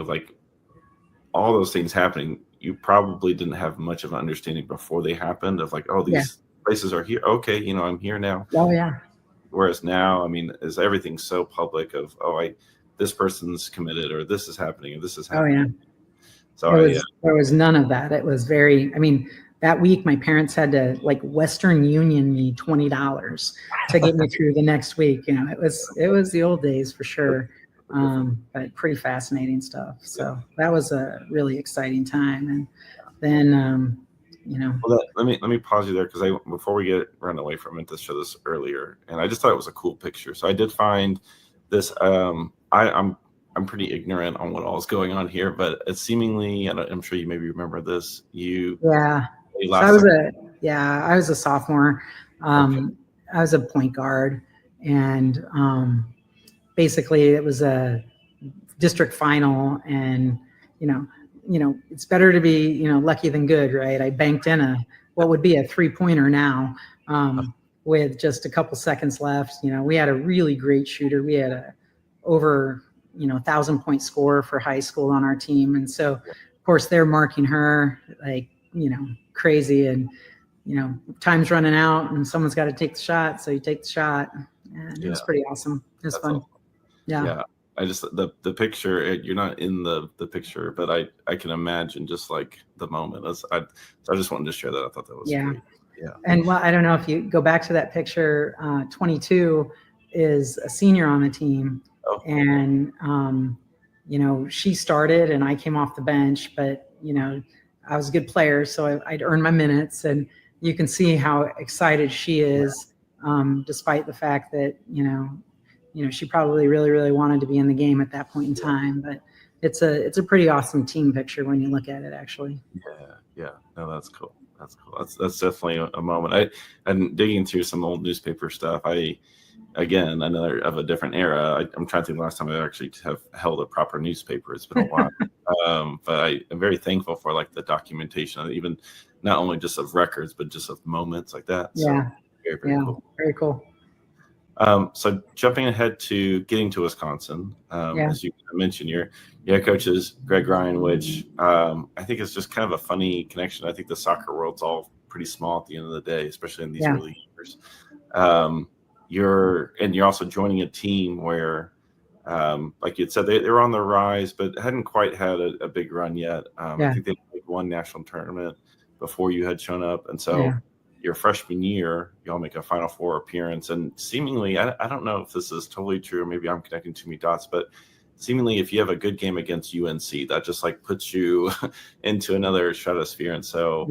of like all those things happening. You probably didn't have much of an understanding before they happened of like, oh, these places are here. Okay, you know, I'm here now. Oh yeah. Whereas now, I mean, is everything so public of, oh, this person's committed, or this is happening, or this is happening. Oh yeah. So there was none of that. It was very, I mean, that week my parents had to like Western Union me $20 to get me through the next week. You know, it was the old days for sure. But pretty fascinating stuff. So that was a really exciting time. And then, you know, well, let me pause you there, because before we run away from it, to show this earlier, and I just thought it was a cool picture. So I did find this. I'm pretty ignorant on what all is going on here, but it's seemingly, and I'm sure you maybe remember this. I was a sophomore. I was a point guard, and basically it was a district final, and you know it's better to be lucky than good, right? I banked in what would be a 3-pointer now, with just a couple seconds left. We had a really great shooter. We had over 1,000-point scorer for high school on our team, and so of course they're marking her like crazy, and time's running out and someone's got to take the shot, so you take the shot, and it was pretty awesome. It was fun. Awesome. Yeah. I just the picture, you're not in the picture, but I can imagine just like the moment. So I just wanted to share that. I thought that was great. Yeah. And well, I don't know if you go back to that picture, 22 is a senior on the team. Oh. And she started and I came off the bench, but I was a good player, so I'd earned my minutes, and you can see how excited she is, despite the fact that she probably really, really wanted to be in the game at that point in time. But it's a pretty awesome team picture when you look at it, actually. Yeah. No, that's cool. That's definitely a moment. I'm digging through some old newspaper stuff. Again, another of a different era. I'm trying to think the last time I actually have held a proper newspaper. It's been a while. But I'm very thankful for like the documentation, even not only just of records, but just of moments like that. Yeah. So very cool. Very cool. So jumping ahead to getting to Wisconsin, as you mentioned, your head coach is Greg Ryan, which I think is just kind of a funny connection. I think the soccer world's all pretty small at the end of the day, especially in these early years. You're also joining a team where, like you had said, they were on the rise, but hadn't quite had a big run yet. I think they played one national tournament before you had shown up, and so. Your freshman year, y'all make a Final Four appearance, and seemingly, I don't know if this is totally true, or maybe I'm connecting too many dots, but seemingly if you have a good game against UNC, that just like puts you into another stratosphere. And so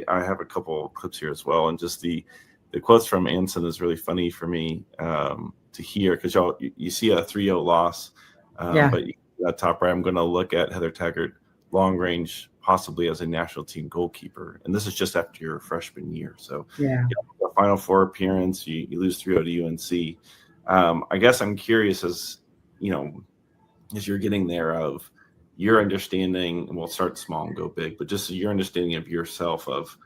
I have a couple of clips here as well, and just the quotes from Anson is really funny for me to hear, because you see a 3-0 loss, but at top right, I'm going to look at Heather Taggart, long range, possibly as a national team goalkeeper. And this is just after your freshman year. So the Final Four appearance, you lose 3-0 to UNC. I guess I'm curious as you're getting there, of your understanding, and we'll start small and go big, but just your understanding of yourself of,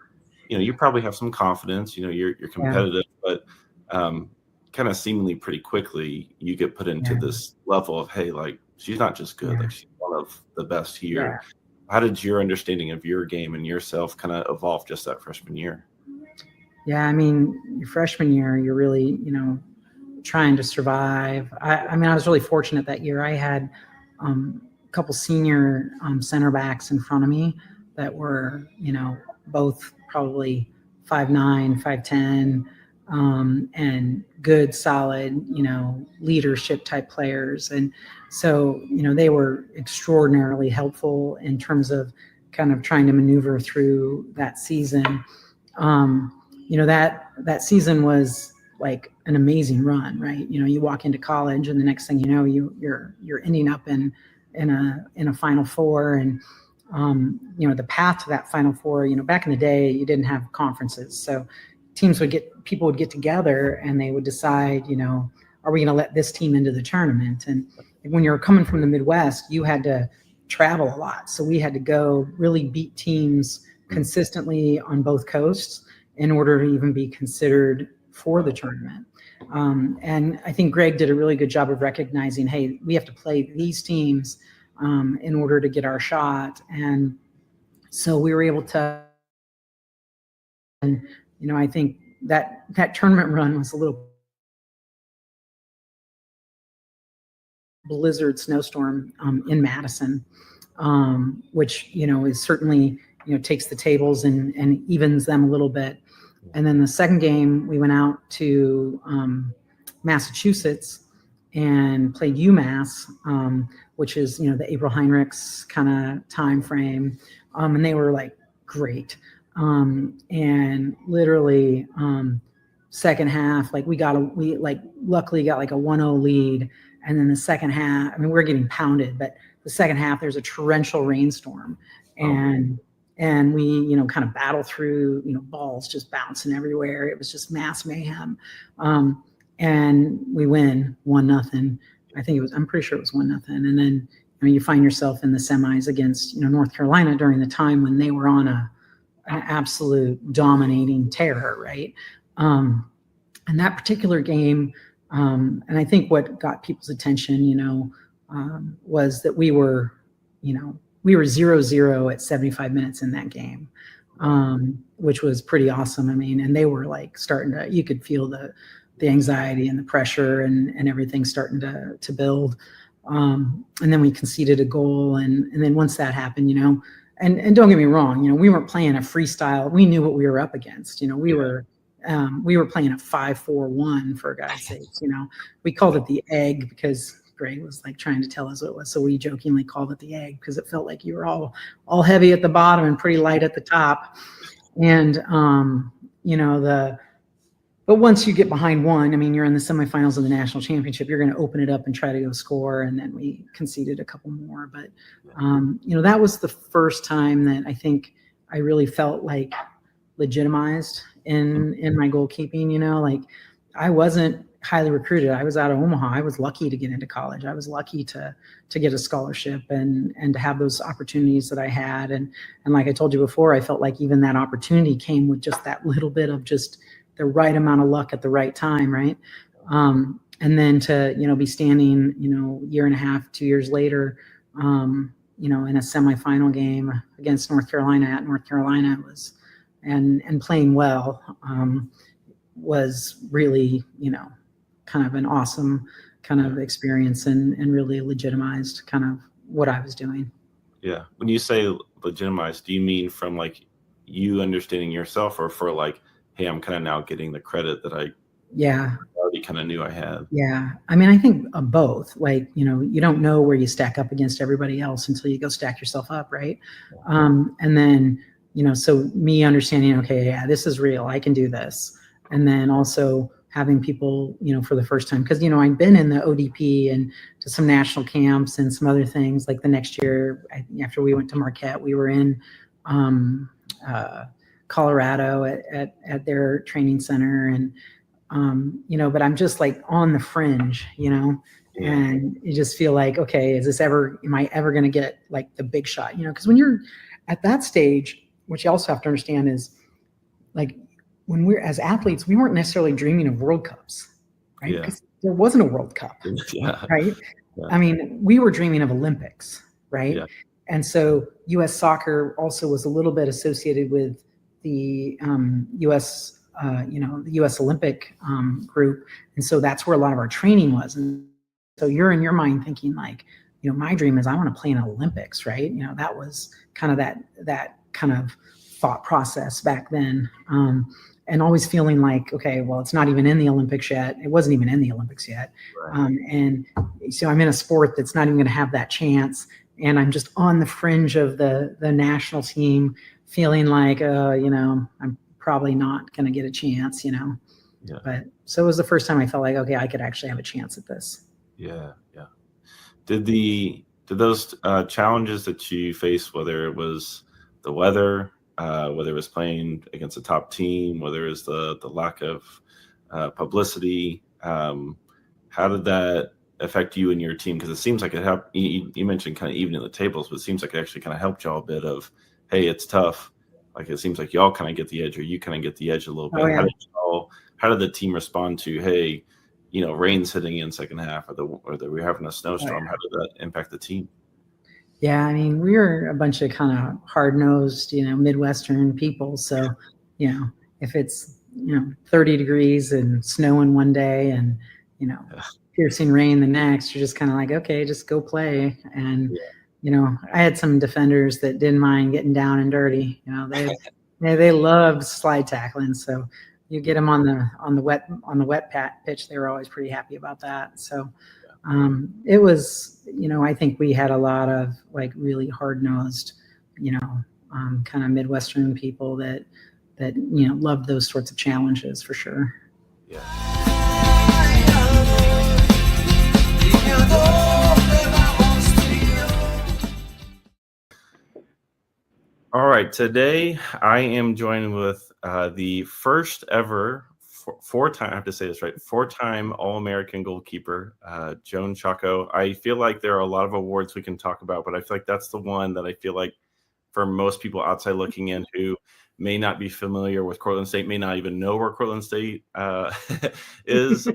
you probably have some confidence, you're competitive, but kind of seemingly pretty quickly you get put into this level of, hey, like she's not just good, like she's one of the best here. Yeah. How did your understanding of your game and yourself kind of evolve just that freshman year? Yeah, I mean, your freshman year, you're really, trying to survive. I was really fortunate that year. I had a couple senior center backs in front of me that were, both probably 5'9", 5'10", and good, solid, leadership type players. And so, they were extraordinarily helpful in terms of kind of trying to maneuver through that season. That season was like an amazing run, right? You walk into college, and the next thing you know, you're ending up in a Final Four, and the path to that Final Four. Back in the day, you didn't have conferences, so people would get together and they would decide, are we going to let this team into the tournament? And when you were coming from the Midwest, you had to travel a lot. So we had to go really beat teams consistently on both coasts in order to even be considered for the tournament. And I think Greg did a really good job of recognizing, hey, we have to play these teams in order to get our shot. And so we were able to, and, I think that tournament run was a little blizzard snowstorm in Madison, which, is certainly, takes the tables and evens them a little bit. And then the second game, we went out to Massachusetts and played UMass, which is, the April Heinrichs kind of time frame. And they were like great. And literally second half, like we luckily got like a 1-0 lead. And then the second half, I mean, we're getting pounded, but the second half, there's a torrential rainstorm. And we, kind of battle through, balls just bouncing everywhere. It was just mass mayhem. And we win 1-0. I'm pretty sure it was 1-0. And then, you find yourself in the semis against, North Carolina during the time when they were on an absolute dominating tear, right? And that particular game, and I think what got people's attention, was that we were 0-0 at 75 minutes in that game, which was pretty awesome. I mean, and they were like starting to, you could feel the anxiety and the pressure and everything starting to build. And then we conceded a goal. And then once that happened, and don't get me wrong, we weren't playing a freestyle. We knew what we were up against. We were playing a 5-4-1 for God's sakes. We called it the egg because Greg was like trying to tell us what it was. So we jokingly called it the egg because it felt like you were all heavy at the bottom and pretty light at the top. And, but once you get behind one, I mean, you're in the semifinals of the national championship, you're going to open it up and try to go score. And then we conceded a couple more. But, that was the first time that I think I really felt like legitimized in my goalkeeping. Like I wasn't highly recruited. I was out of Omaha. I was lucky to get into college. I was lucky to get a scholarship and to have those opportunities that I had. And like I told you before, I felt like even that opportunity came with just that little bit of just the right amount of luck at the right time. Right. And then to, be standing, year and a half, 2 years later, in a semifinal game against North Carolina at North Carolina was, and playing well, was really, kind of an awesome kind of experience and really legitimized kind of what I was doing. Yeah. When you say legitimized, do you mean from like you understanding yourself or for like, hey, I'm kind of now getting the credit that I already kind of knew I had? Yeah. I mean, I think both. Like, you don't know where you stack up against everybody else until you go stack yourself up, right? And then, so me understanding, okay, yeah, this is real. I can do this. And then also having people, for the first time, because, I'd been in the ODP and to some national camps and some other things. Like the next year, after we went to Marquette, we were in Colorado at their training center. And, but I'm just like on the fringe, and you just feel like, okay, am I ever going to get like the big shot? Because when you're at that stage, what you also have to understand is like, when we're as athletes, we weren't necessarily dreaming of World Cups, right? Because there wasn't a World Cup, right? Yeah. I mean, we were dreaming of Olympics, right? Yeah. And so U.S. soccer also was a little bit associated with the U.S. The U.S. Olympic group, and so that's where a lot of our training was. And so you're in your mind thinking like, my dream is I want to play in Olympics, right? That was kind of that kind of thought process back then. And always feeling like, okay, well, it's not even in the Olympics yet. It wasn't even in the Olympics yet. Right. And so I'm in a sport that's not even going to have that chance. And I'm just on the fringe of the national team feeling like, I'm probably not going to get a chance, Yeah. But so it was the first time I felt like, okay, I could actually have a chance at this. Yeah. Yeah. Did those challenges that you faced, whether it was the weather, whether it was playing against a top team, whether it was the lack of publicity, how did that affect you and your team? Because it seems like it helped. You mentioned kind of evening the tables, but it seems like it actually kind of helped y'all a bit of, hey, it's tough. Like it seems like y'all kind of get the edge, or you kind of get the edge a little bit. Oh, yeah. How did the team respond to, hey, rain's hitting in second half, or we're having a snowstorm? Yeah. How did that impact the team? Yeah, I mean, we were a bunch of kind of hard-nosed, Midwestern people. So, if it's, 30 degrees and snowing one day and, piercing rain the next, you're just kind of like, okay, just go play. And, I had some defenders that didn't mind getting down and dirty. They loved slide tackling. So you get them on the wet pitch, they were always pretty happy about that. So it was, I think we had a lot of like really hard nosed, kind of Midwestern people that loved those sorts of challenges for sure. Yeah. All right, today I am joined with the first ever four-time, I have to say this right, four-time All-American goalkeeper, Joan Schokow. I feel like there are a lot of awards we can talk about, but I feel like that's the one that I feel like for most people outside looking in who may not be familiar with Cortland State, may not even know where Cortland State is,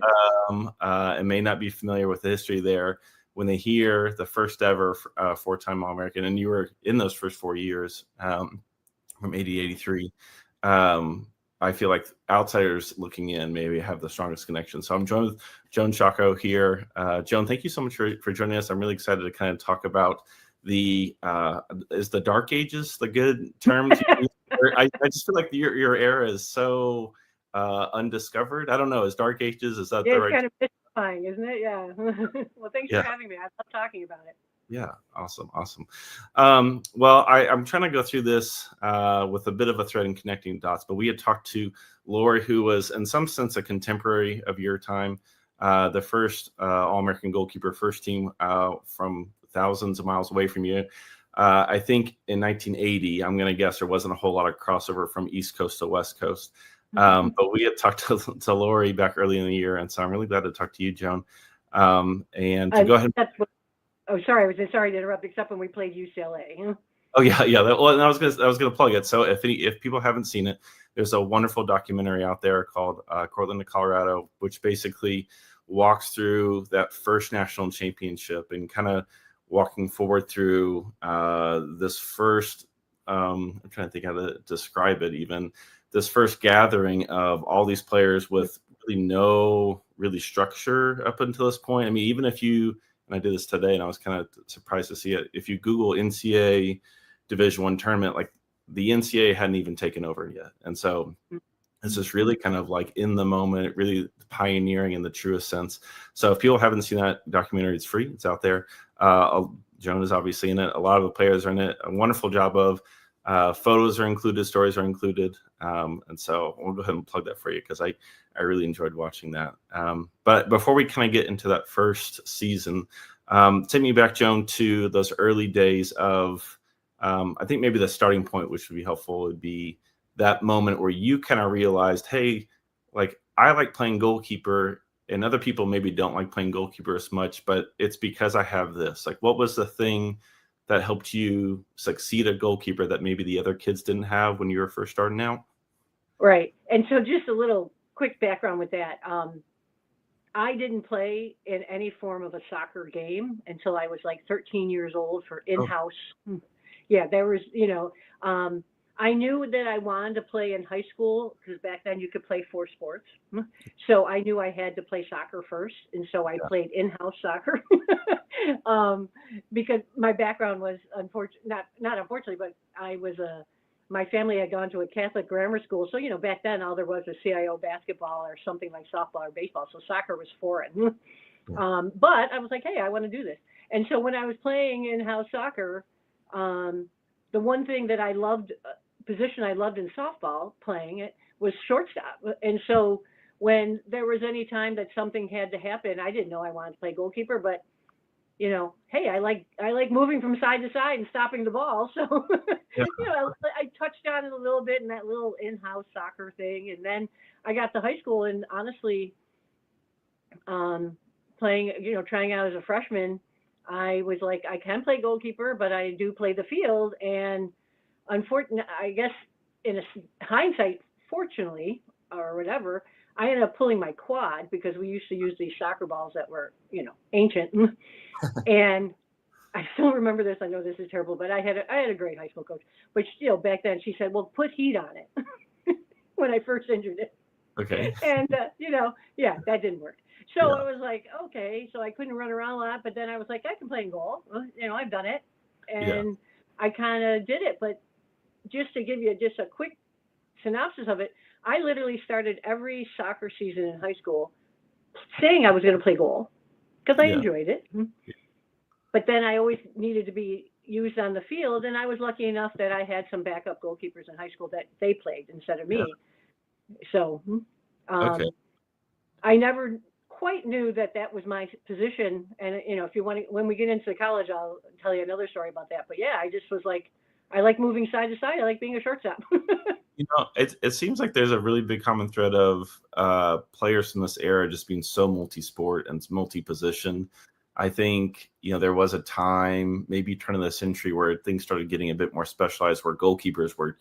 and may not be familiar with the history there. When they hear the first ever four-time All-American, and you were in those first 4 years from 80 to 83, I feel like outsiders looking in maybe have the strongest connection. So I'm joined with Joan Schokow here. Joan, thank you so much for joining us. I'm really excited to kind of talk about is the Dark Ages the good term to use? I just feel like your era is so undiscovered. I don't know. Is Dark Ages, is that the right? It's kind of mystifying, isn't it? Yeah. Well, thanks for having me. I love talking about it. Yeah, awesome. Well, I'm trying to go through this with a bit of a thread in connecting dots, but we had talked to Lori, who was in some sense a contemporary of your time, the first All-American goalkeeper, first team from thousands of miles away from you. I think in 1980, I'm going to guess there wasn't a whole lot of crossover from East Coast to West Coast. But we had talked to Lori back early in the year, and so I'm really glad to talk to you, Joan. And to go ahead. Oh, sorry. I was sorry to interrupt, except when we played UCLA. Oh yeah. Well, I was gonna plug it. So if people haven't seen it, there's a wonderful documentary out there called Cortland to Colorado, which basically walks through that first national championship and kind of walking forward through this first. I'm trying to think how to describe it. Even this first gathering of all these players with really no structure up until this point. I mean, even if you, and I did this today and I was kind of surprised to see it, if you Google NCAA Division I tournament, like the NCAA hadn't even taken over yet. And so it's just really kind of like in the moment, really pioneering in the truest sense. So if people haven't seen that documentary, it's free. It's out there. Joan is obviously in it. A lot of the players are in it. A wonderful job of photos are included, stories are included. And so we'll go ahead and plug that for you because I really enjoyed watching that. But before we kind of get into that first season, take me back, Joan, to those early days of, I think maybe the starting point, which would be helpful, would be that moment where you kind of realized, hey, like I like playing goalkeeper and other people maybe don't like playing goalkeeper as much, but it's because I have this. Like, what was the thing that helped you succeed at goalkeeper that maybe the other kids didn't have when you were first starting out? Right. And so just a little quick background with that. I didn't play in any form of a soccer game until I was like 13 years old for in-house. Oh. Yeah, there was, I knew that I wanted to play in high school because back then you could play 4 sports. So I knew I had to play soccer first. And so I played in-house soccer because my background was not unfortunately, but I was my family had gone to a Catholic grammar school. So, back then all there was CIO basketball or something like softball or baseball. So soccer was foreign. But I was like, hey, I want to do this. And so when I was playing in-house soccer, the one thing that I loved, position I loved in softball playing it was shortstop. And so when there was any time that something had to happen, I didn't know I wanted to play goalkeeper, but hey, I like moving from side to side and stopping the ball. So, I touched on it a little bit in that little in-house soccer thing. And then I got to high school and honestly, playing, trying out as a freshman, I was like, I can play goalkeeper, but I do play the field. And unfortunately, I guess in hindsight, fortunately, or whatever, I ended up pulling my quad because we used to use these soccer balls that were, ancient. And I still remember this. I know this is terrible, but I had a great high school coach. But still, back then, she said, "Well, put heat on it." When I first injured it, Okay. and yeah, that didn't work. So Yeah. I was like, okay, so I couldn't run around a lot, but then I was like, I can play in goal. Well, I've done it, Yeah. and I kind of did it. But just to give you just a quick synopsis of it, I literally started every soccer season in high school saying I was going to play goal because I Yeah. enjoyed it. But then I always needed to be used on the field, and I was lucky enough that I had some backup goalkeepers in high school that they played instead of Yeah. me. So Okay. I never quite knew that that was my position. And if you want to, when we get into college, I'll tell you another story about that. But yeah, I just was like, I like moving side to side. I like being a shortstop. It seems like there's a really big common thread of players from this era just being so multi-sport and multi-position. I think, there was a time, maybe turn of the century, where things started getting a bit more specialized, where goalkeepers were,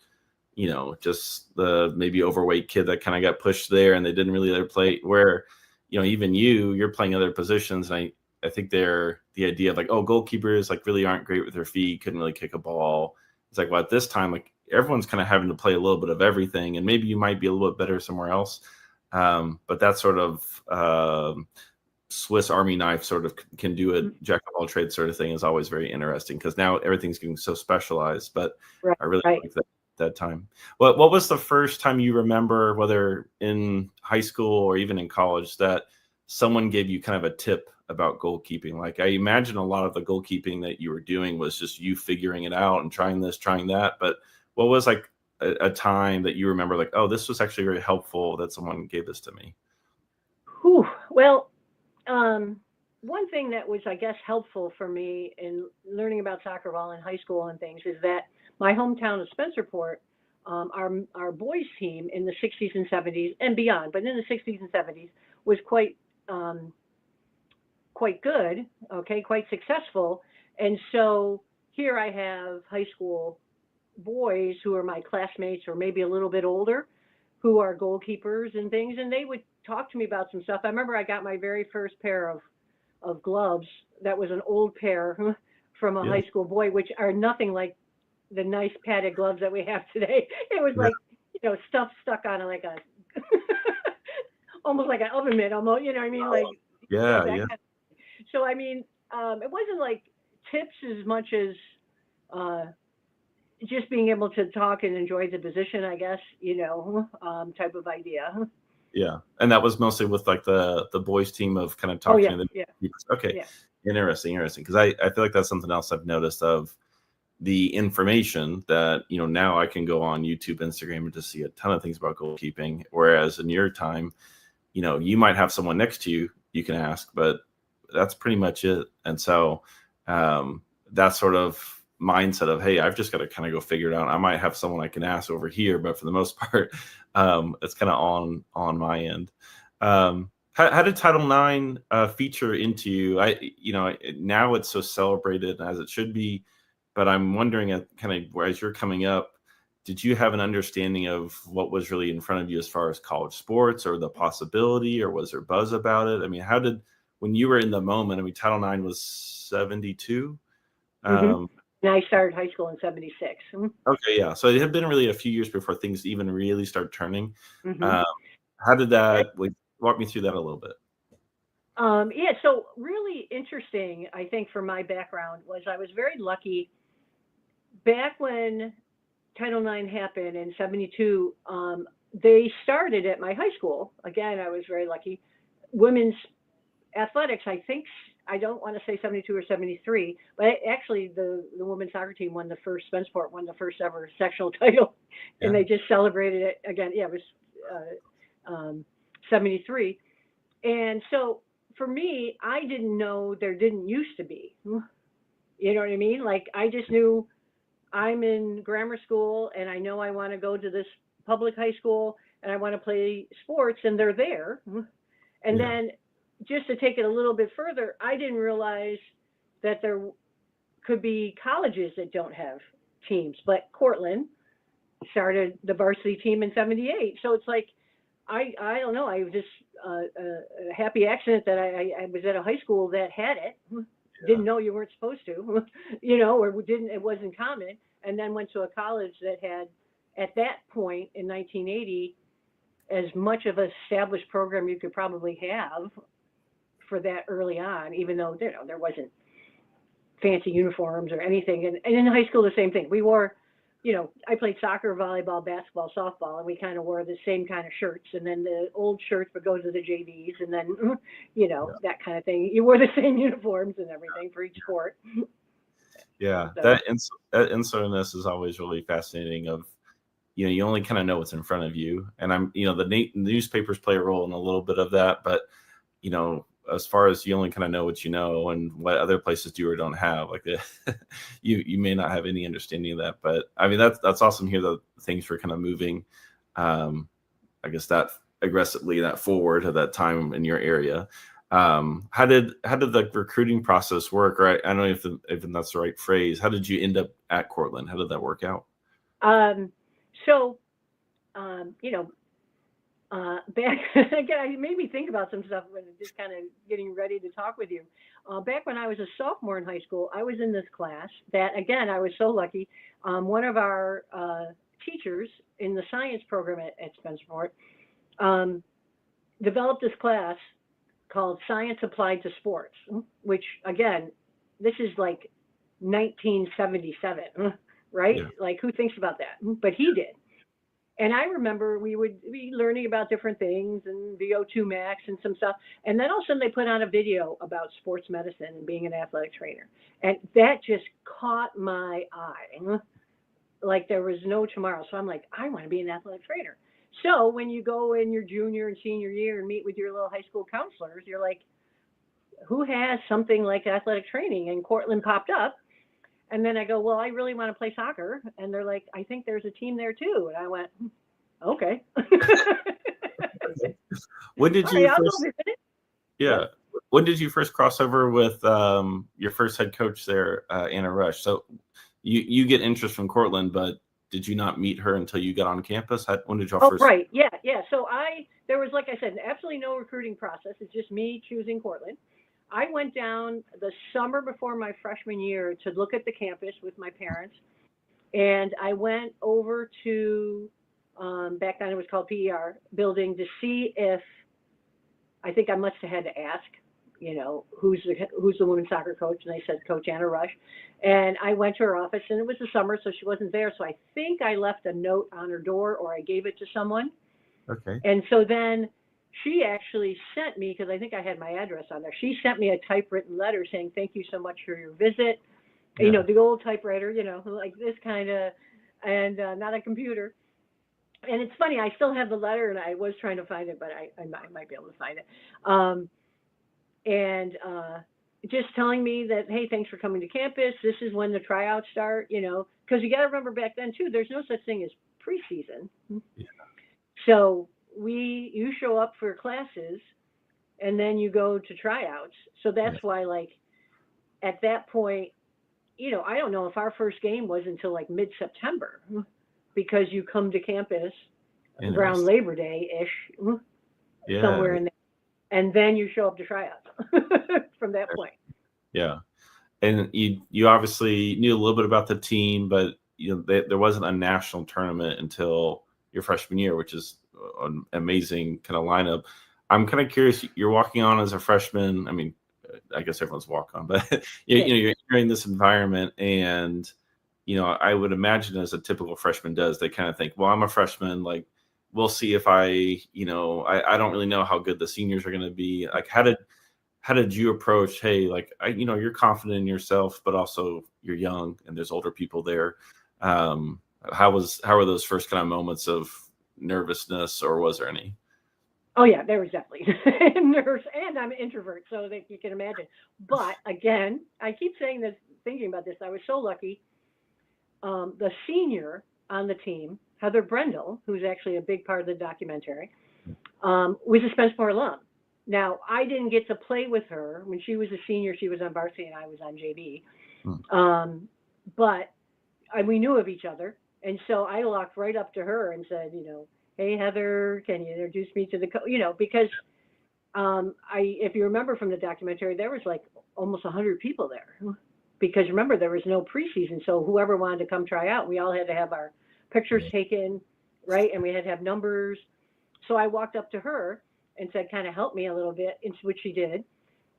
just the maybe overweight kid that kind of got pushed there and they didn't really ever play. Where, even you're playing other positions. And I think the idea of like, oh, goalkeepers like really aren't great with their feet, couldn't really kick a ball. It's like, well, at this time, like everyone's kind of having to play a little bit of everything, and maybe you might be a little bit better somewhere else. But that sort of Swiss Army knife sort of can do a jack of all trades sort of thing is always very interesting, because now everything's getting so specialized. But Right. I really Right. like that time. What was the first time you remember, whether in high school or even in college, that someone gave you kind of a tip about goalkeeping? Like, I imagine a lot of the goalkeeping that you were doing was just you figuring it out and trying this, trying that. But what was like a time that you remember, like, oh, this was actually very helpful that someone gave this to me? Whew. Well, one thing that was, I guess, helpful for me in learning about soccer ball in high school and things is that my hometown of Spencerport, our boys team in the 60s and 70s and beyond, but in the 60s and 70s was um, quite good, okay, quite successful. And so here I have high school boys who are my classmates or maybe a little bit older who are goalkeepers and things, and they would talk to me about some stuff. I remember I got my very first pair of gloves. That was an old pair from a Yeah. high school boy, which are nothing like the nice padded gloves that we have today. It was Yeah. like, stuff stuck on like a almost like an oven mitt, almost, you know what I mean? Like, Yeah. that Yeah. kind of. So I mean, it wasn't like tips as much as uh, just being able to talk and enjoy the position, I guess, type of idea. Yeah. And that was mostly with like the boys team of kind of Oh talking yeah, to yeah, the okay. yeah. Interesting. Because I feel like that's something else I've noticed of the information that, now I can go on YouTube, Instagram, and just see a ton of things about goalkeeping. Whereas in your time, you might have someone next to you you can ask, but that's pretty much it. And so that sort of mindset of, hey, I've just got to kind of go figure it out. I might have someone I can ask over here, but for the most part, it's kind of on my end. How did Title IX feature into you? Now it's so celebrated as it should be, but I'm wondering, kind of as you're coming up, did you have an understanding of what was really in front of you as far as college sports or the possibility, or was there buzz about it? I mean, when you were in the moment, I mean, Title IX was 72. hmm Um, And I started high school in '76. okay, yeah. So it had been really a few years before things even really start turning. Mm-hmm. Um, how did that, like, walk me through that a little bit? Yeah, so really interesting, I think, for my background was I was very lucky back when Title IX happened in '72. They started at my high school. Again, I was very lucky. Women's athletics, I think, I don't want to say 72 or 73, but actually the women's soccer team won the first, Spenceport won the first ever sectional title, and Yeah. they just celebrated it again. Yeah, it was 73. And so for me, I didn't know there didn't used to be. You know what I mean? Like, I just knew I'm in grammar school and I know I want to go to this public high school and I want to play sports, and they're there. And Yeah. then just to take it a little bit further, I didn't realize that there could be colleges that don't have teams, but Cortland started the varsity team in '78. So it's like, I don't know. I was just a happy accident that I was at a high school that had it. didn't know you weren't supposed to, or it wasn't common, and then went to a college that had, at that point in 1980, as much of an established program you could probably have for that early on, even though there wasn't fancy uniforms or anything. And in high school, the same thing. We wore, I played soccer, volleyball, basketball, softball, and we kind of wore the same kind of shirts. And then the old shirts would go to the JVs, and then, that kind of thing. You wore the same uniforms and everything for each sport. Yeah, so that insularness is always really fascinating. Of you only kind of know what's in front of you, and the newspapers play a role in a little bit of that, but as far as you only kind of know what you know and what other places do or don't have, like you may not have any understanding of that. But I mean, that's awesome here that things were kind of moving, I guess that aggressively, that forward at that time in your area. How did the recruiting process work? Right, I don't know if that's the right phrase. How did you end up at Cortland? How did that work out? Back again, it made me think about some stuff when just kind of getting ready to talk with you. Back when I was a sophomore in high school, I was in this class that, again, I was so lucky. One of our teachers in the science program at Spencerport developed this class called Science Applied to Sports, which, again, this is like 1977, right? Yeah. Like, who thinks about that? But he did. And I remember we would be learning about different things and VO2 max and some stuff. And then all of a sudden they put on a video about sports medicine and being an athletic trainer. And that just caught my eye like there was no tomorrow. So I'm like, I want to be an athletic trainer. So when you go in your junior and senior year and meet with your little high school counselors, you're like, who has something like athletic training? And Cortland popped up. And then I go, well, I really want to play soccer. And they're like, I think there's a team there too. And I went, okay. When did you When did you first cross over with your first head coach there, Anna Rush? So you get interest from Cortland, but did you not meet her until you got on campus? When did y'all first? Right. Yeah. So there was, like I said, absolutely no recruiting process. It's just me choosing Cortland. I went down the summer before my freshman year to look at the campus with my parents. And I went over to, back then it was called PER building, to see if, I think I must have had to ask, who's the women's soccer coach? And they said, Coach Anna Rush. And I went to her office, and it was the summer, so she wasn't there. So I think I left a note on her door, or I gave it to someone. Okay. And so then she actually sent me, because I think I had my address on there, she sent me a typewritten letter saying, thank you so much for your visit. Yeah. The old typewriter, like this kind of, and not a computer. And it's funny, I still have the letter, and I was trying to find it, but I might be able to find it. And just telling me that, hey, thanks for coming to campus. This is when the tryouts start, because you got to remember back then, too, there's no such thing as preseason. Yeah. So you show up for classes, and then you go to tryouts. So that's why, like, at that point, I don't know if our first game was until like mid-September, because you come to campus around Labor Day-ish, somewhere in there, and then you show up to tryouts from that point. Yeah. And you obviously knew a little bit about the team, but there wasn't a national tournament until your freshman year, which is an amazing kind of lineup. I'm kind of curious, you're walking on as a freshman. I mean, I guess everyone's walk on, but you're entering this environment, and I would imagine, as a typical freshman does, they kind of think, well, I'm a freshman, like, we'll see if I don't really know how good the seniors are going to be. Like, how did you approach, hey, like, you're confident in yourself, but also you're young and there's older people there. How were those first kind of moments of nervousness, or was there any? Oh yeah, there was definitely nerves, and I'm an introvert, so that you can imagine. But again, I keep saying this, thinking about this, I was so lucky. The senior on the team, Heather Brendel, who's actually a big part of the documentary, was a Spencerport alum. Now, I didn't get to play with her when she was a senior. She was on varsity and I was on JV. But we knew of each other, and so I walked right up to her and said, hey, Heather, can you introduce me to the coach? Because if you remember from the documentary, there was like almost 100 people there, because remember, there was no preseason. So whoever wanted to come try out, we all had to have our pictures taken, right? And we had to have numbers. So I walked up to her and said, kind of help me a little bit, which she did.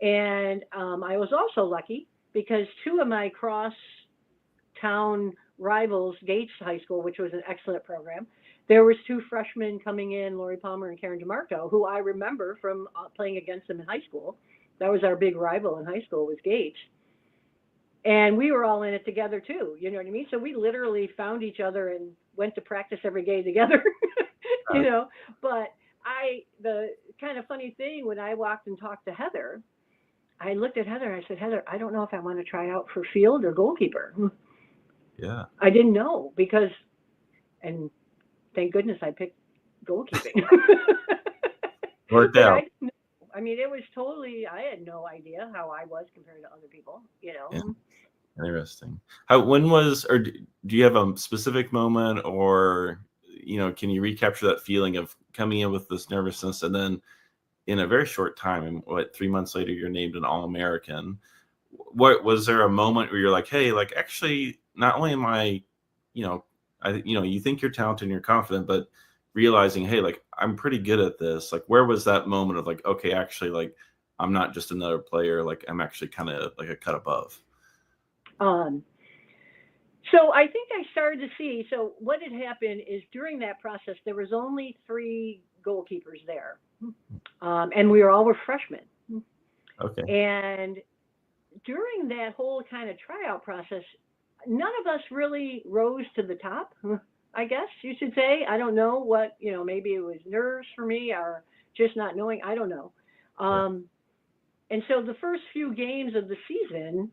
And I was also lucky because two of my cross-town rivals, Gates High School, which was an excellent program, there was two freshmen coming in, Lori Palmer and Karen DeMarco, who I remember from playing against them in high school. That was our big rival in high school, was Gates. And we were all in it together too, you know what I mean? So we literally found each other and went to practice every day together, you know. But the kind of funny thing, when I walked and talked to Heather, I looked at Heather and I said, Heather, I don't know if I want to try out for field or goalkeeper. Yeah. I didn't know because, and thank goodness I picked goalkeeping. Worked out. I mean, it was totally, I had no idea how I was compared to other people, you know. Yeah. Interesting. When was, or do you have a specific moment, or, you know, can you recapture that feeling of coming in with this nervousness and then in a very short time, what, 3 months later, you're named an All-American? What was there a moment where you're like, hey, like, actually, not only am I, you know, you think you're talented and you're confident, but realizing, hey, like, I'm pretty good at this. Like, where was that moment of like, okay, actually, like, I'm not just another player. Like, I'm actually kind of like a cut above. So I think I started to see, so what had happened is during that process, there was only 3 goalkeepers there. And we all were freshmen. Okay. And during that whole kind of tryout process, none of us really rose to the top, I guess you should say. I don't know what, you know, maybe it was nerves for me or just not knowing. I don't know. And so the first few games of the season,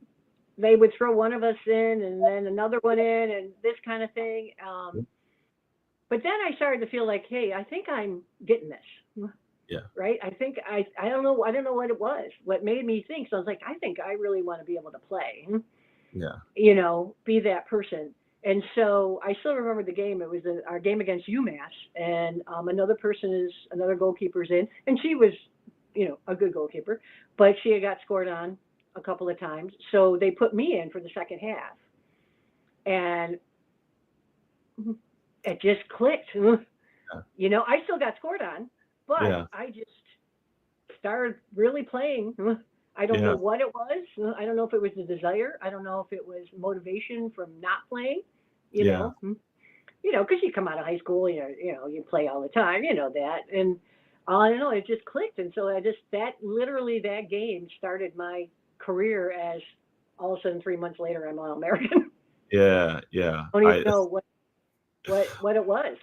they would throw one of us in and then another one in and this kind of thing. But then I started to feel like, hey, I think I'm getting this. Yeah. Right. I think I don't know what it was, what made me think. So I was like, I think I really want to be able to play. Yeah. You know, be that person. And so I still remember the game. It was our game against UMass, and another goalkeeper's in, and she was, you know, a good goalkeeper, but she had got scored on a couple of times. So they put me in for the second half, and it just clicked. Yeah. You know, I still got scored on, but I just started really playing. I don't know what it was. I don't know if it was the desire. I don't know if it was motivation from not playing, you know, because you come out of high school, you play all the time, you know that. And I don't know, it just clicked. And so that game started my career as all of a sudden 3 months later, I'm All-American. Yeah. Yeah. I don't even know what it was.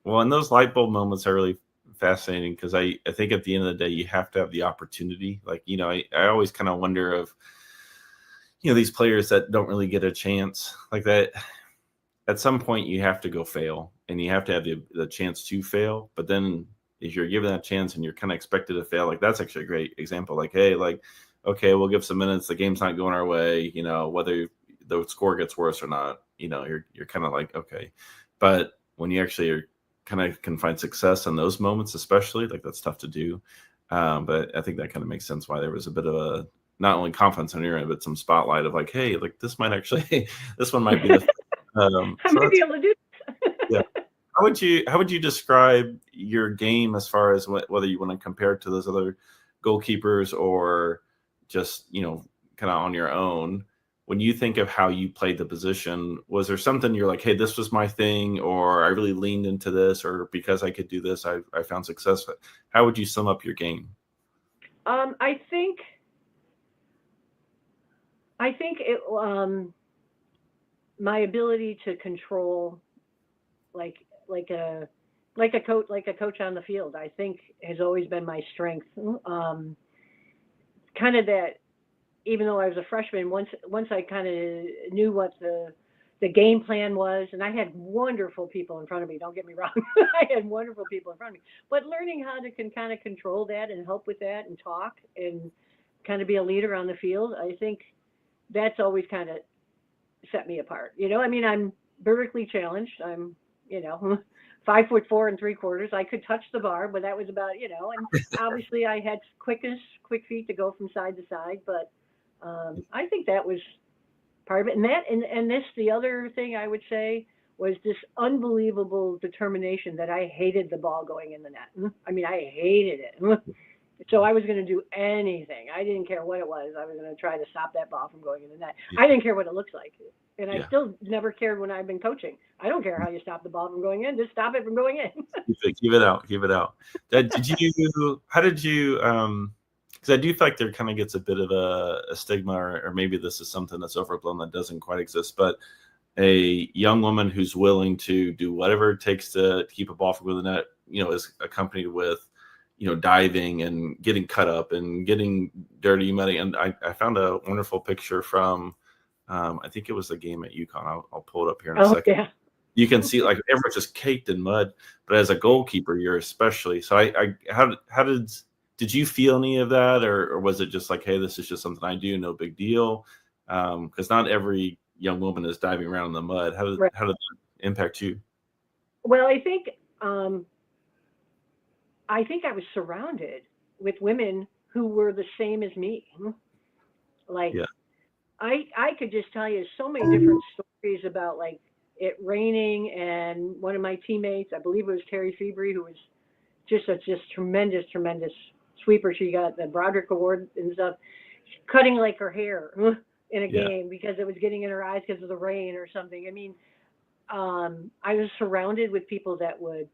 Well, and those light bulb moments are really fascinating because I think at the end of the day, you have to have the opportunity. Like, you know, I always kind of wonder of, you know, these players that don't really get a chance like that. At some point, you have to go fail and you have to have the chance to fail. But then if you're given that chance and you're kind of expected to fail, like that's actually a great example. Like, hey, like, okay, we'll give some minutes. The game's not going our way, you know, whether the score gets worse or not, you know, you're kind of like, okay. But when you actually are kind of can find success in those moments, especially, like that's tough to do. But I think that kind of makes sense why there was a bit of a, not only confidence on your end, but some spotlight of like, hey, like this might actually, this one might be the, I might be able to do this. Yeah. How would you describe your game as far as whether you want to compare it to those other goalkeepers or just, you know, kind of on your own? When you think of how you played the position, was there something you're like, hey, this was my thing, or I really leaned into this, or because I could do this, I found success? How would you sum up your game? I think it, my ability to control, like a coach on the field, I think has always been my strength. Kind of that. Even though I was a freshman, once I kind of knew what the game plan was, and I had wonderful people in front of me. Don't get me wrong, I had wonderful people in front of me. But learning how to kind of control that and help with that and talk and kind of be a leader on the field, I think that's always kind of set me apart. You know, I mean, I'm vertically challenged. I'm, 5'4" 3/4. I could touch the bar, but that was about, and obviously I had quick feet to go from side to side, but I think that was part of it. And that, and this, the other thing I would say was this unbelievable determination that I hated the ball going in the net. I mean, I hated it. So I was going to do anything. I didn't care what it was. I was going to try to stop that ball from going in the net. I didn't care what it looks like. And I still never cared when I've been coaching. I don't care how you stop the ball from going in. Just stop it from going in. Keep it out. Keep it out. How did you, because I do feel like there kind of gets a bit of a stigma, or maybe this is something that's overblown that doesn't quite exist, but a young woman who's willing to do whatever it takes to keep a ball from going in the net, is accompanied with, diving and getting cut up and getting dirty, muddy. And I found a wonderful picture from, I think it was a game at UConn. I'll pull it up here in a second. Yeah. You can see like everyone's just caked in mud, but as a goalkeeper, you're especially. So how did you feel any of that? Or was it just like, hey, this is just something I do, no big deal? Because not every young woman is diving around in the mud. How did that impact you? Well, I think I was surrounded with women who were the same as me. Like, I could just tell you so many different stories about like it raining, and one of my teammates, I believe it was Terry Feebry, who was just tremendous sweeper. She got the Broderick Award and stuff, cutting like her hair in a game because it was getting in her eyes because of the rain or something. I mean, I was surrounded with people that was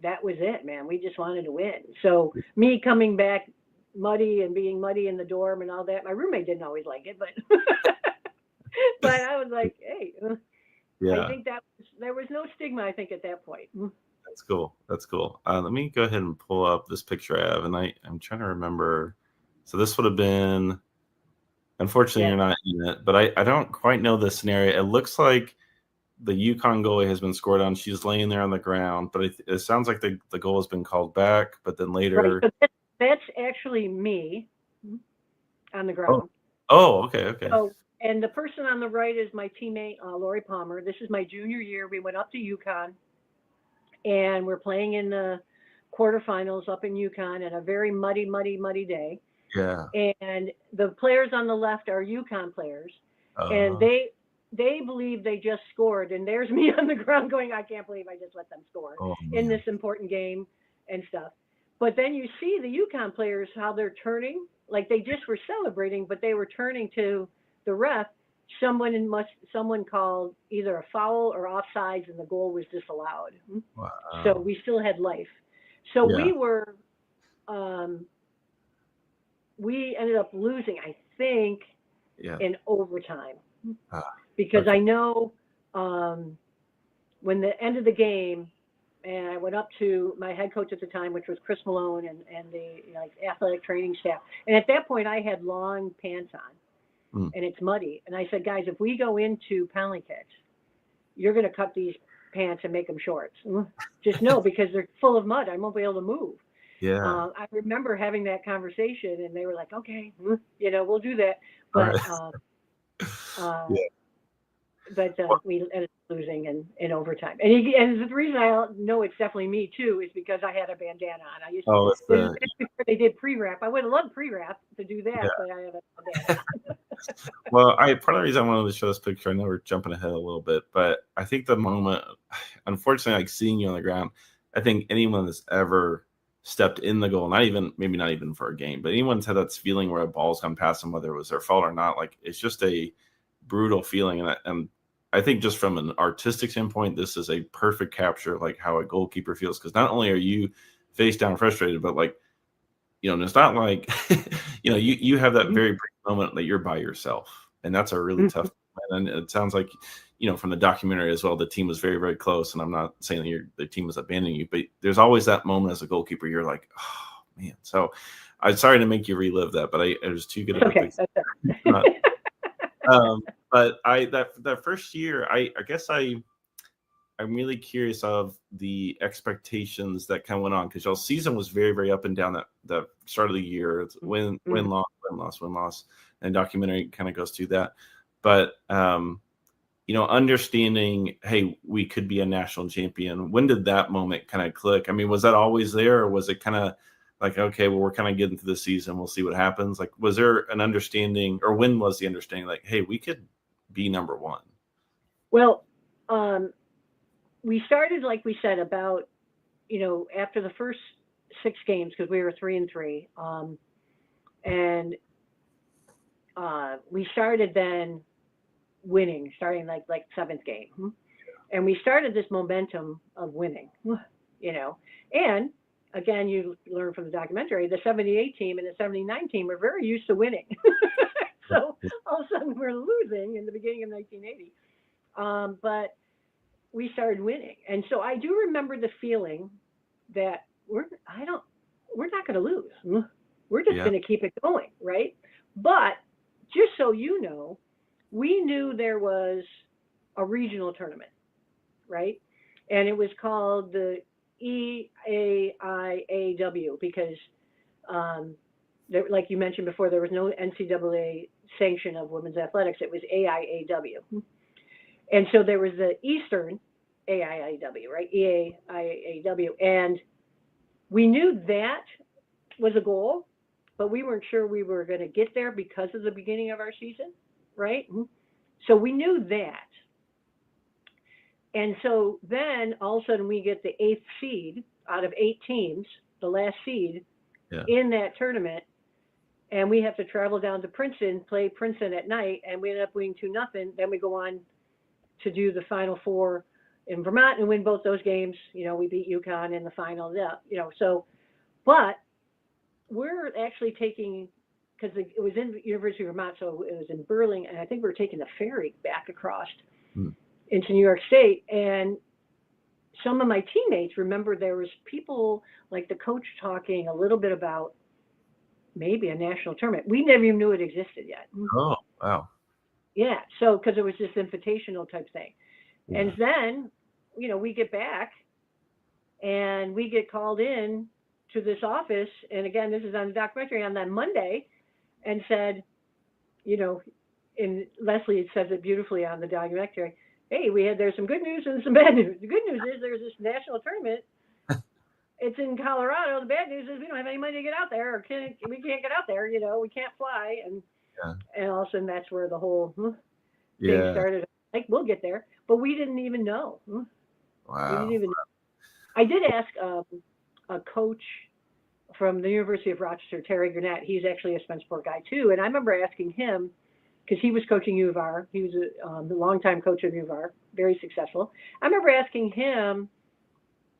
it, man. We just wanted to win. So me coming back muddy and being muddy in the dorm and all that, my roommate didn't always like it, but but I was like, hey, I think there was no stigma, I think, at that point. That's cool. Let me go ahead and pull up this picture I have, and I'm trying to remember. So this would have been, unfortunately, you're not in it, but I don't quite know the scenario. It looks like the UConn goalie has been scored on. She's laying there on the ground, but it sounds like the goal has been called back, but then later. Right. So that's actually me on the ground. Oh, okay. So, and the person on the right is my teammate, Lori Palmer. This is my junior year. We went up to UConn, and we're playing in the quarterfinals up in UConn on a very muddy day. Yeah. And the players on the left are UConn players, and they believe they just scored, and there's me on the ground going, I can't believe I just let them score in this important game and stuff. But then you see the UConn players, how they're turning, like they just were celebrating, but they were turning to the ref. Someone called either a foul or offsides, and the goal was disallowed. Wow. So we still had life. So we ended up losing, I think, in overtime. Because I know when the end of the game, and I went up to my head coach at the time, which was Chris Malone, and the athletic training staff. And at that point, I had long pants on, and it's muddy. And I said, guys, if we go into penalty kicks, you're going to cut these pants and make them shorts. Just know, because they're full of mud, I won't be able to move. Yeah. I remember having that conversation, and they were like, okay, we'll do that. But we ended up losing in overtime. And the reason I know it's definitely me too is because I had a bandana on. I used to. Before they did pre-wrap. I would have loved pre-wrap to do that, but I had a bandana. Well, part of the reason I wanted to show this picture, I know we're jumping ahead a little bit, but I think the moment, unfortunately, like seeing you on the ground, I think anyone that's ever stepped in the goal, maybe not even for a game, but anyone's had that feeling where a ball's gone past them, whether it was their fault or not, like it's just a brutal feeling. And I think just from an artistic standpoint, this is a perfect capture of like how a goalkeeper feels, because not only are you face down frustrated, but like, and it's not like, you have that very brief moment that you're by yourself, and that's a really tough moment. And it sounds like, from the documentary as well, the team was very, very close. And I'm not saying that the team was abandoning you, but there's always that moment as a goalkeeper, you're like, oh man. So I'm sorry to make you relive that, but it was too good of a picture. But that first year, I guess I'm really curious of the expectations that kind of went on, because y'all's season was very, very up and down that start of the year. It's win, loss, and documentary kind of goes through that. But understanding, hey, we could be a national champion. When did that moment kind of click? I mean, was that always there, or was it kind of like, okay, well, we're kind of getting through the season, we'll see what happens? Like, was there an understanding, or when was the understanding, like, hey, we could be number one? Well, we started, like we said, about, after the first 6 games, because we were 3-3, and we started then winning, starting like 7th game, and we started this momentum of winning, and again, you learn from the documentary, the 78 team and the 79 team were very used to winning. So all of a sudden we're losing in the beginning of 1980. But we started winning. And so I do remember the feeling that we're not going to lose. We're just going to keep it going, right? But just so you know, we knew there was a regional tournament, right? And it was called the EAIAW because, like you mentioned before, there was no NCAA sanction of women's athletics. It was AIAW. And so there was the Eastern AIAW, right? EAIAW. And we knew that was a goal, but we weren't sure we were going to get there because of the beginning of our season, right? So we knew that. And so then all of a sudden we get the 8th seed out of 8 teams, the last seed in that tournament. And we have to travel down to Princeton, play Princeton at night, and we end up winning 2-0. Then we go on to do the Final Four in Vermont and win both those games. We beat UConn in the final, so, but we're actually taking, because it was in University of Vermont, so it was in Burlington, and I think we were taking the ferry back across into New York State. And some of my teammates remember there was people like the coach talking a little bit about maybe a national tournament. We never even knew it existed yet. Oh, wow. Yeah. So, because it was this invitational type thing. Yeah. And then, we get back and we get called in to this office. And again, this is on the documentary on that Monday, and said, and Leslie says it beautifully on the documentary, hey, there's some good news and some bad news. The good news is there's this national tournament. It's in Colorado. The bad news is we don't have any money to get out there, or we can't get out there. We can't fly. And all of a sudden that's where the whole thing started. Like, we'll get there, but we didn't even know. Wow. We didn't even know. I did ask a coach from the University of Rochester, Terry Gurnett. He's actually a Spenceport guy too. And I remember asking him, because he was coaching U of R. He was a longtime coach of U of R, very successful. I remember asking him,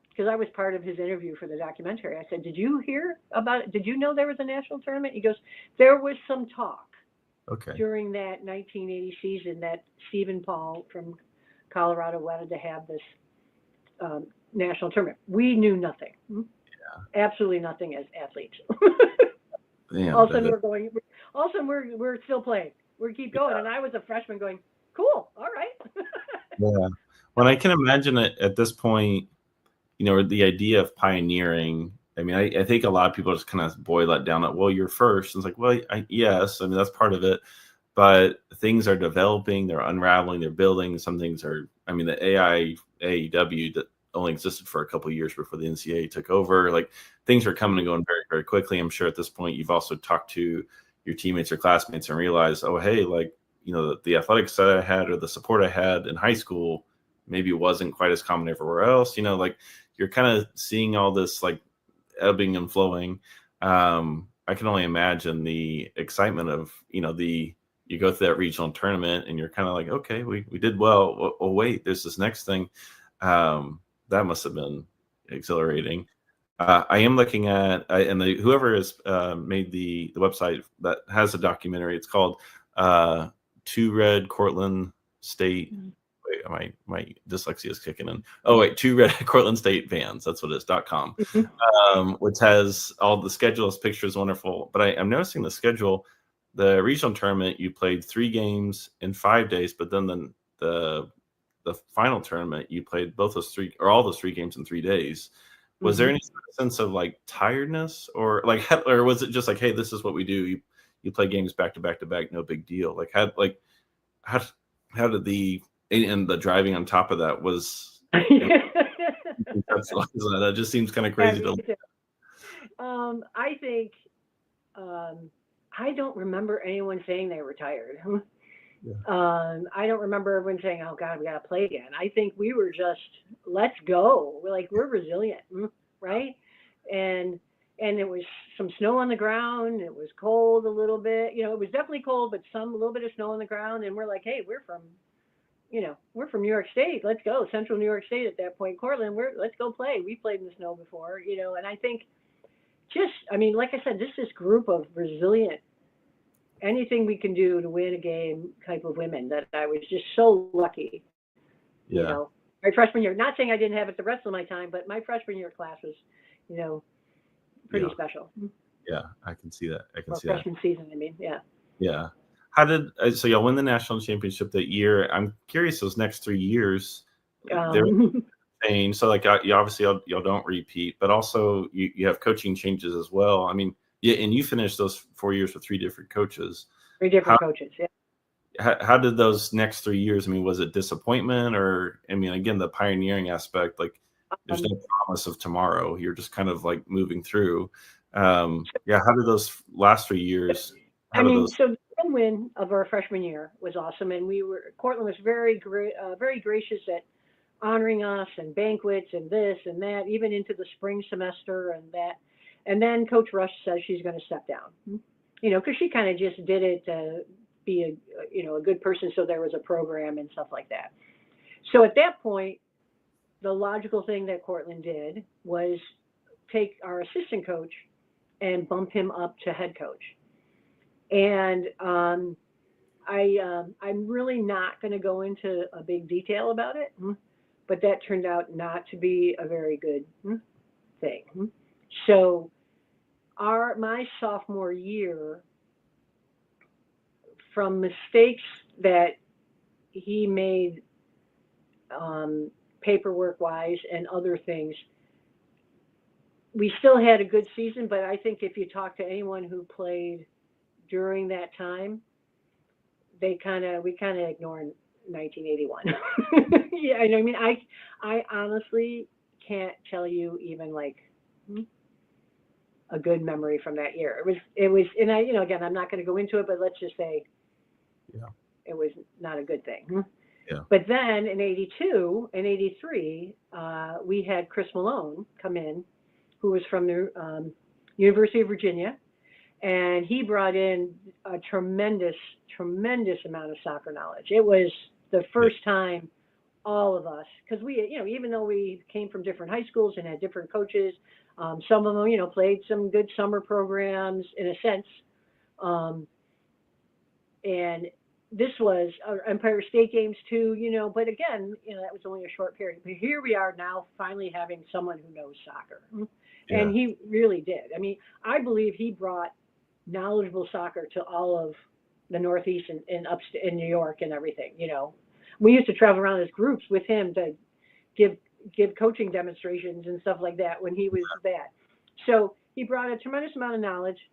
because I was part of his interview for the documentary. I said, did you hear about it? Did you know there was a national tournament? He goes, there was some talk during that 1980 season that Stephen Paul from Colorado wanted to have this national tournament. We knew nothing. Absolutely nothing as athletes. All of a sudden we're still playing. We keep going. And I was a freshman going, cool, all right. Well, I can imagine it at this point, the idea of pioneering. I mean, I think a lot of people just kind of boil that down at, well, you're first. And it's like, well, yes, I mean, that's part of it. But things are developing, they're unraveling, they're building. Some things are, I mean, the AIAW that only existed for a couple of years before the NCAA took over, like, things are coming and going very, very quickly. I'm sure at this point you've also talked to your teammates or classmates and realized, oh, hey, like, the athletics that I had or the support I had in high school maybe wasn't quite as common everywhere else. Like, you're kind of seeing all this, like, ebbing and flowing. I can only imagine the excitement of, you go through that regional tournament and you're kind of like, okay, we did well. Oh, wait, there's this next thing. That must have been exhilarating. I am looking at, and whoever has made the website that has a documentary, it's called Two Red Cortland State. Wait, my dyslexia is kicking in. Oh, wait, Two Red Cortland State Vans. That's what it is, .com, which has all the schedules, pictures, wonderful. But I'm noticing the schedule. The regional tournament, you played 3 games in 5 days, but then the final tournament, you played all those 3 games in 3 days. Was there any sense of, like, tiredness, or was it just like, hey, this is what we do? You play games back to back to back, no big deal. Like, how did the driving on top of that was? That just seems kind of crazy to. I think I don't remember anyone saying they retired. Yeah. I don't remember everyone saying, "Oh God, we got to play again." I think we were just, "Let's go." We're resilient, right? And it was some snow on the ground. It was cold a little bit. It was definitely cold, but a little bit of snow on the ground. And we're like, "Hey, we're from New York State. Let's go, Central New York State at that point. Cortland, let's go play. We played in the snow before, And I think like I said, just this group of resilient, anything we can do to win a game type of women that I was just so lucky, Yeah. My freshman year. Not saying I didn't have it the rest of my time, but my freshman year class was, pretty special. Yeah, I can see that. Freshman season, I mean, yeah. Yeah. How did so y'all win the national championship that year? I'm curious, those next 3 years, they're insane. So you obviously y'all don't repeat, but also you have coaching changes as well. I mean, yeah, and you finished those 4 years with 3 different coaches. 3 different coaches, yeah. How did those next 3 years? I mean, was it disappointment, or again, the pioneering aspect? Like, there's no promise of tomorrow. You're just kind of like moving through. How did those last 3 years? So the win of our freshman year was awesome, and Cortland was very gracious at honoring us and banquets and this and that, even into the spring semester and that. And then Coach Rush says she's going to step down, because she kind of just did it to be a good person. So there was a program and stuff like that. So at that point, the logical thing that Cortland did was take our assistant coach and bump him up to head coach. And I'm really not going to go into a big detail about it, but that turned out not to be a very good thing. So my sophomore year, from mistakes that he made paperwork wise and other things, we still had a good season, but I think if you talk to anyone who played during that time, we kind of ignored 1981. Yeah, I mean, I honestly can't tell you even like a good memory from that year. It was, and again, I'm not going to go into it, but let's just say, it was not a good thing. Yeah. But then in 82 and 83, we had Chris Malone come in, who was from the University of Virginia. And he brought in a tremendous amount of soccer knowledge. It was the first time all of us, because we, even though we came from different high schools and had different coaches, some of them, played some good summer programs in a sense. And this was Empire State Games too, but again, that was only a short period. But here we are now finally having someone who knows soccer. Yeah. And he really did. I mean, I believe he brought knowledgeable soccer to all of the Northeast and upstate in New York and everything. We used to travel around as groups with him to give coaching demonstrations and stuff like that when he was that. So he brought a tremendous amount of knowledge.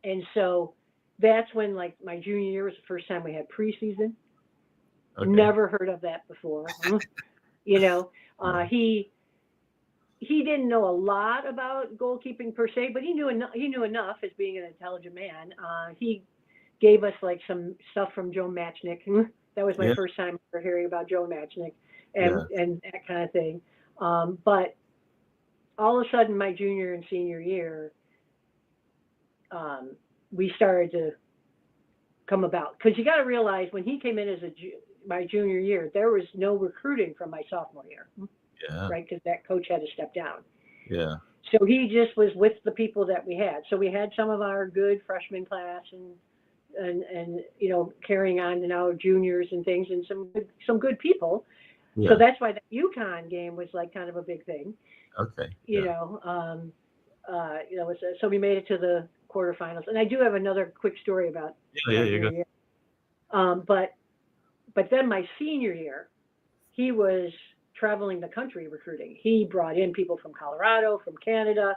And so that's when, like, my junior year was the first time we had preseason. Okay. Never heard of that before. He didn't know a lot about goalkeeping per se, but he knew enough as being an intelligent man. He gave us like some stuff from Joan Matchnick. That was my first time ever hearing about Joan Matchnick and that kind of thing. But all of a sudden, my junior and senior year, we started to come about. Because you got to realize, when he came in as my junior year, there was no recruiting from my sophomore year. Yeah. Right, because that coach had to step down. Yeah. So he just was with the people that we had. So we had some of our good freshman class and carrying on to now juniors and things, and some good people. Yeah. So that's why the UConn game was like kind of a big thing. Okay. So we made it to the quarterfinals, and I do have another quick story about. Yeah. But then my senior year, he was traveling the country recruiting. He brought in people from Colorado, from Canada,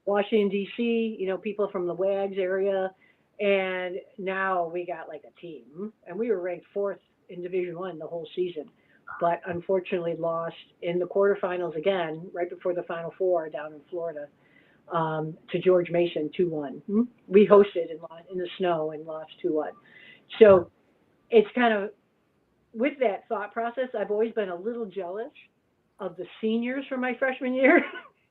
Washington, D.C., people from the WAGs area. And now we got like a team. And we were ranked 4th in Division I the whole season, but unfortunately lost in the quarterfinals again, right before the Final Four down in Florida. to George Mason 2-1. We hosted in the snow and lost 2-1. So it's kind of, with that thought process, I've always been a little jealous of the seniors from my freshman year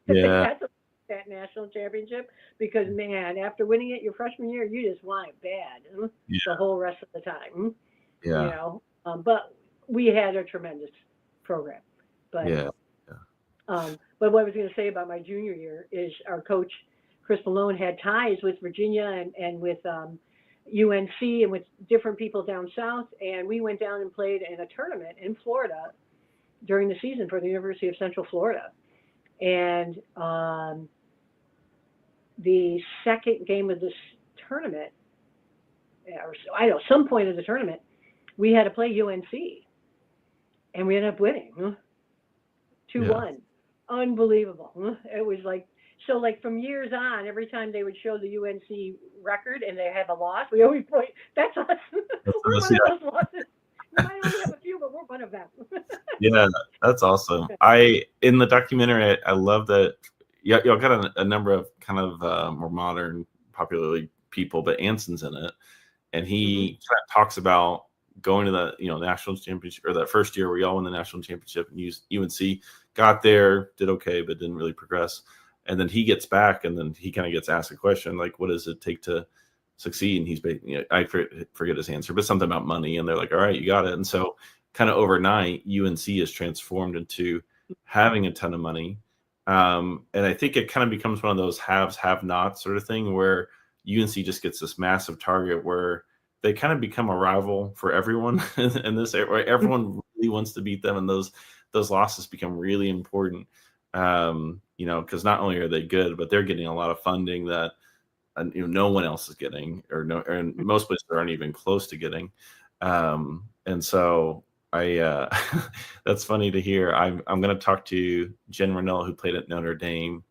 that they got that national championship, because man, after winning it your freshman year, you just want it bad the whole rest of the time. You know, but we had a tremendous program. But but what I was going to say about my junior year is our coach Chris Malone had ties with Virginia and with UNC and with different people down south, and we went down and played in a tournament in Florida during the season for the University of Central Florida. And the second game of this tournament, or I don't know, some point of the tournament, we had to play UNC, and we ended up winning 2-1. Unbelievable. It was like, so like from years on, every time they would show the UNC record and they have a loss, we always point, that's us. We're one of those losses. We might only have a few, but we're one of them. Yeah, that's awesome. In the documentary, I love that y'all got a number of kind of more modern, popularly people, but Anson's in it, and he kind of talks about going to the national championship, or that first year where y'all won the national championship, and UNC got there, did okay, but didn't really progress. And then he gets back, and then he kind of gets asked a question like, "What does it take to succeed?" And he's, I forget his answer, but something about money. And they're like, "All right, you got it." And so, kind of overnight, UNC is transformed into having a ton of money. And I think it kind of becomes one of those haves, have-nots sort of thing, where UNC just gets this massive target where they kind of become a rival for everyone in this area. Right? Everyone really wants to beat them, and those losses become really important. Because not only are they good, but they're getting a lot of funding that no one else is getting, and most places aren't even close to getting. And so that's funny to hear. I'm going to talk to Jen Rennell, who played at Notre Dame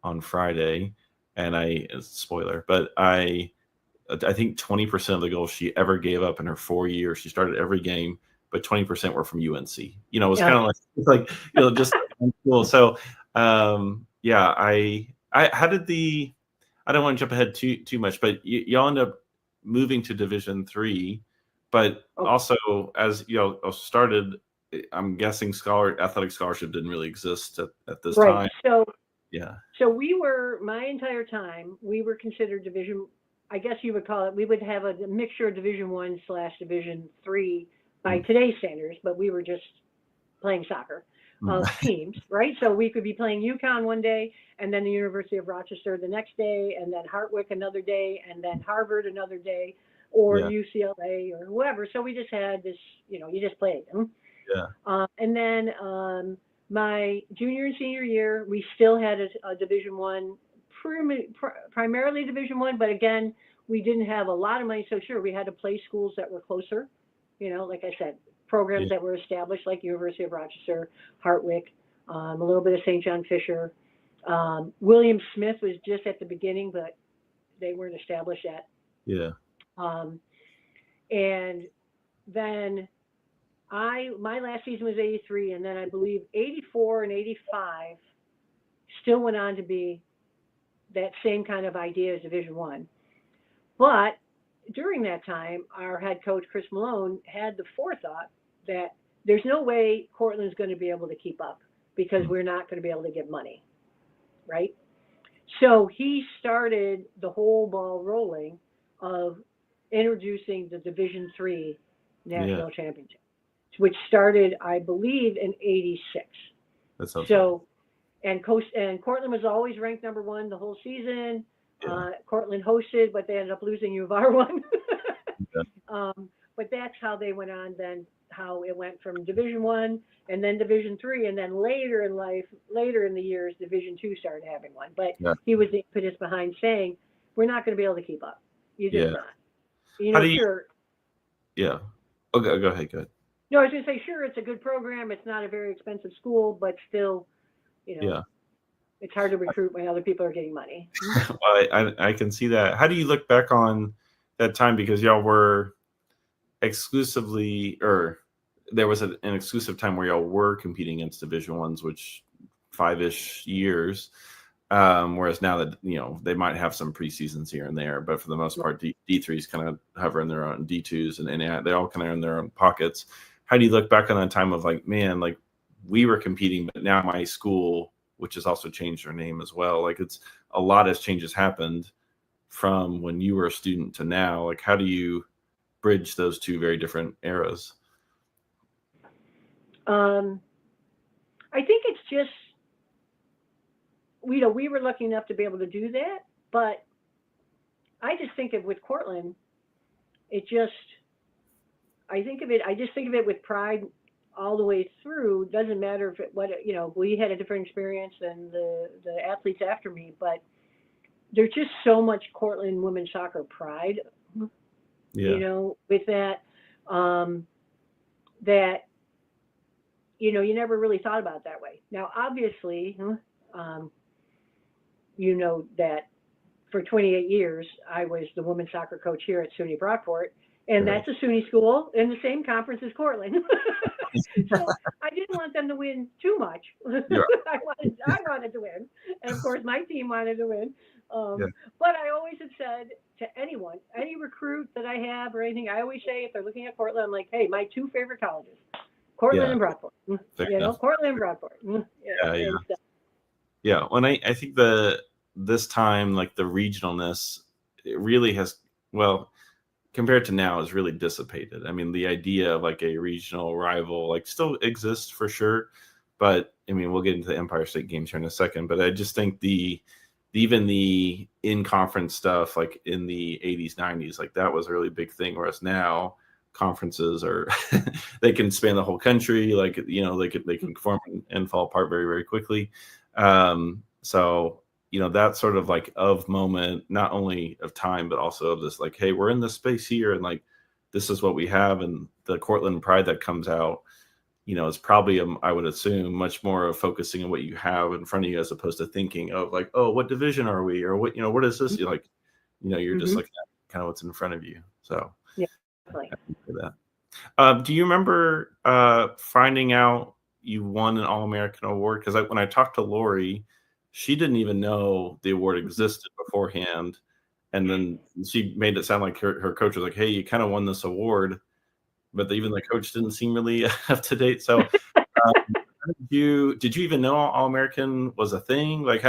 on Friday, and spoiler, but I think 20% of the goals she ever gave up in her 4 years, she started every game, but 20% were from UNC. It was kind of like just cool. So how did I don't want to jump ahead too much, but y'all end up moving to Division III, but also as started, I'm guessing athletic scholarship didn't really exist at this time. So we were, my entire time, we were considered Division, I guess you would call it, we would have a mixture of Division I / Division III by today's standards, but we were just playing soccer teams, right? So we could be playing UConn one day, and then the University of Rochester the next day, and then Hartwick another day, and then Harvard another day, or UCLA or whoever. So we just had this, you just played. And then my junior and senior year, we still had a Division I, primarily Division I, but again, we didn't have a lot of money. So sure, we had to play schools that were closer, like I said, programs that were established like University of Rochester, Hartwick, a little bit of St. John Fisher. William Smith was just at the beginning, but they weren't established yet. And then my last season was 83, and then I believe 84 and 85 still went on to be that same kind of idea as Division I. But during that time, our head coach, Chris Malone, had the forethought that there's no way Cortland's going to be able to keep up because we're not going to be able to give money, right? So he started the whole ball rolling of introducing the Division III National Championship, which started, I believe, in 86. So, and Cortland was always ranked number 1 the whole season. Cortland hosted, but they ended up losing U of R one. But that's how they went on then, how it went from Division I and then Division III, and then later in the years, Division II started having one. But he was the impetus behind saying, we're not going to be able to keep up. You're just not. Sure. Yeah. Okay, go ahead. No, I was going to say, sure, it's a good program. It's not a very expensive school, but still, it's hard to recruit when other people are getting money. Well, I can see that. How do you look back on that time? Because y'all were exclusively, or there was an exclusive time where y'all were competing against Division I's, which 5-ish years. Whereas now that, they might have some preseasons here and there, but for the most part, D3s kind of hover in their own, D2s, and they all kind of in their own pockets. How do you look back on that time of like, man, like we were competing, but now my school, which has also changed their name as well, like it's a lot of changes happened from when you were a student to now. Like, how do you bridge those two very different eras? I think it's just, we were lucky enough to be able to do that, but I just think of with Cortland, I just think of it with pride all the way through. Doesn't matter if we had a different experience than the athletes after me, but there's just so much Cortland women's soccer pride, with that, that, you never really thought about it that way. Now, obviously, that for 28 years, I was the women's soccer coach here at SUNY Brockport, and that's a SUNY school in the same conference as Cortland. So I didn't want them to win too much. Yeah. I wanted to win, and of course my team wanted to win. But I always have said to anyone, any recruit that I have or anything, I always say if they're looking at Cortland, I'm like, hey, my two favorite colleges, Cortland and Brockport. Cortland and Brockport. Yeah. Well, I think this time, like the regionalness, it really has, compared to now, is really dissipated. I mean, the idea of like a regional rival like still exists for sure, but I mean, we'll get into the Empire State Games here in a second. But I just think even the in-conference stuff, like in the 80s, 90s, like that was a really big thing. Whereas now, conferences are they can span the whole country. Like they can form and fall apart very, very quickly. So that sort of like of moment, not only of time, but also of this like, hey, we're in this space here, and like this is what we have, and the Cortland pride that comes out, is probably I would assume much more of focusing on what you have in front of you as opposed to thinking of like, oh, what division are we, or what what is this? You're just looking at kind of what's in front of you. So yeah, definitely. Do you remember finding out you won an All-American award? Because when I talked to Lori, she didn't even know the award existed beforehand. And then she made it sound like her coach was like, hey, you kind of won this award. But even the coach didn't seem really up to date. So did you even know All-American was a thing? Like,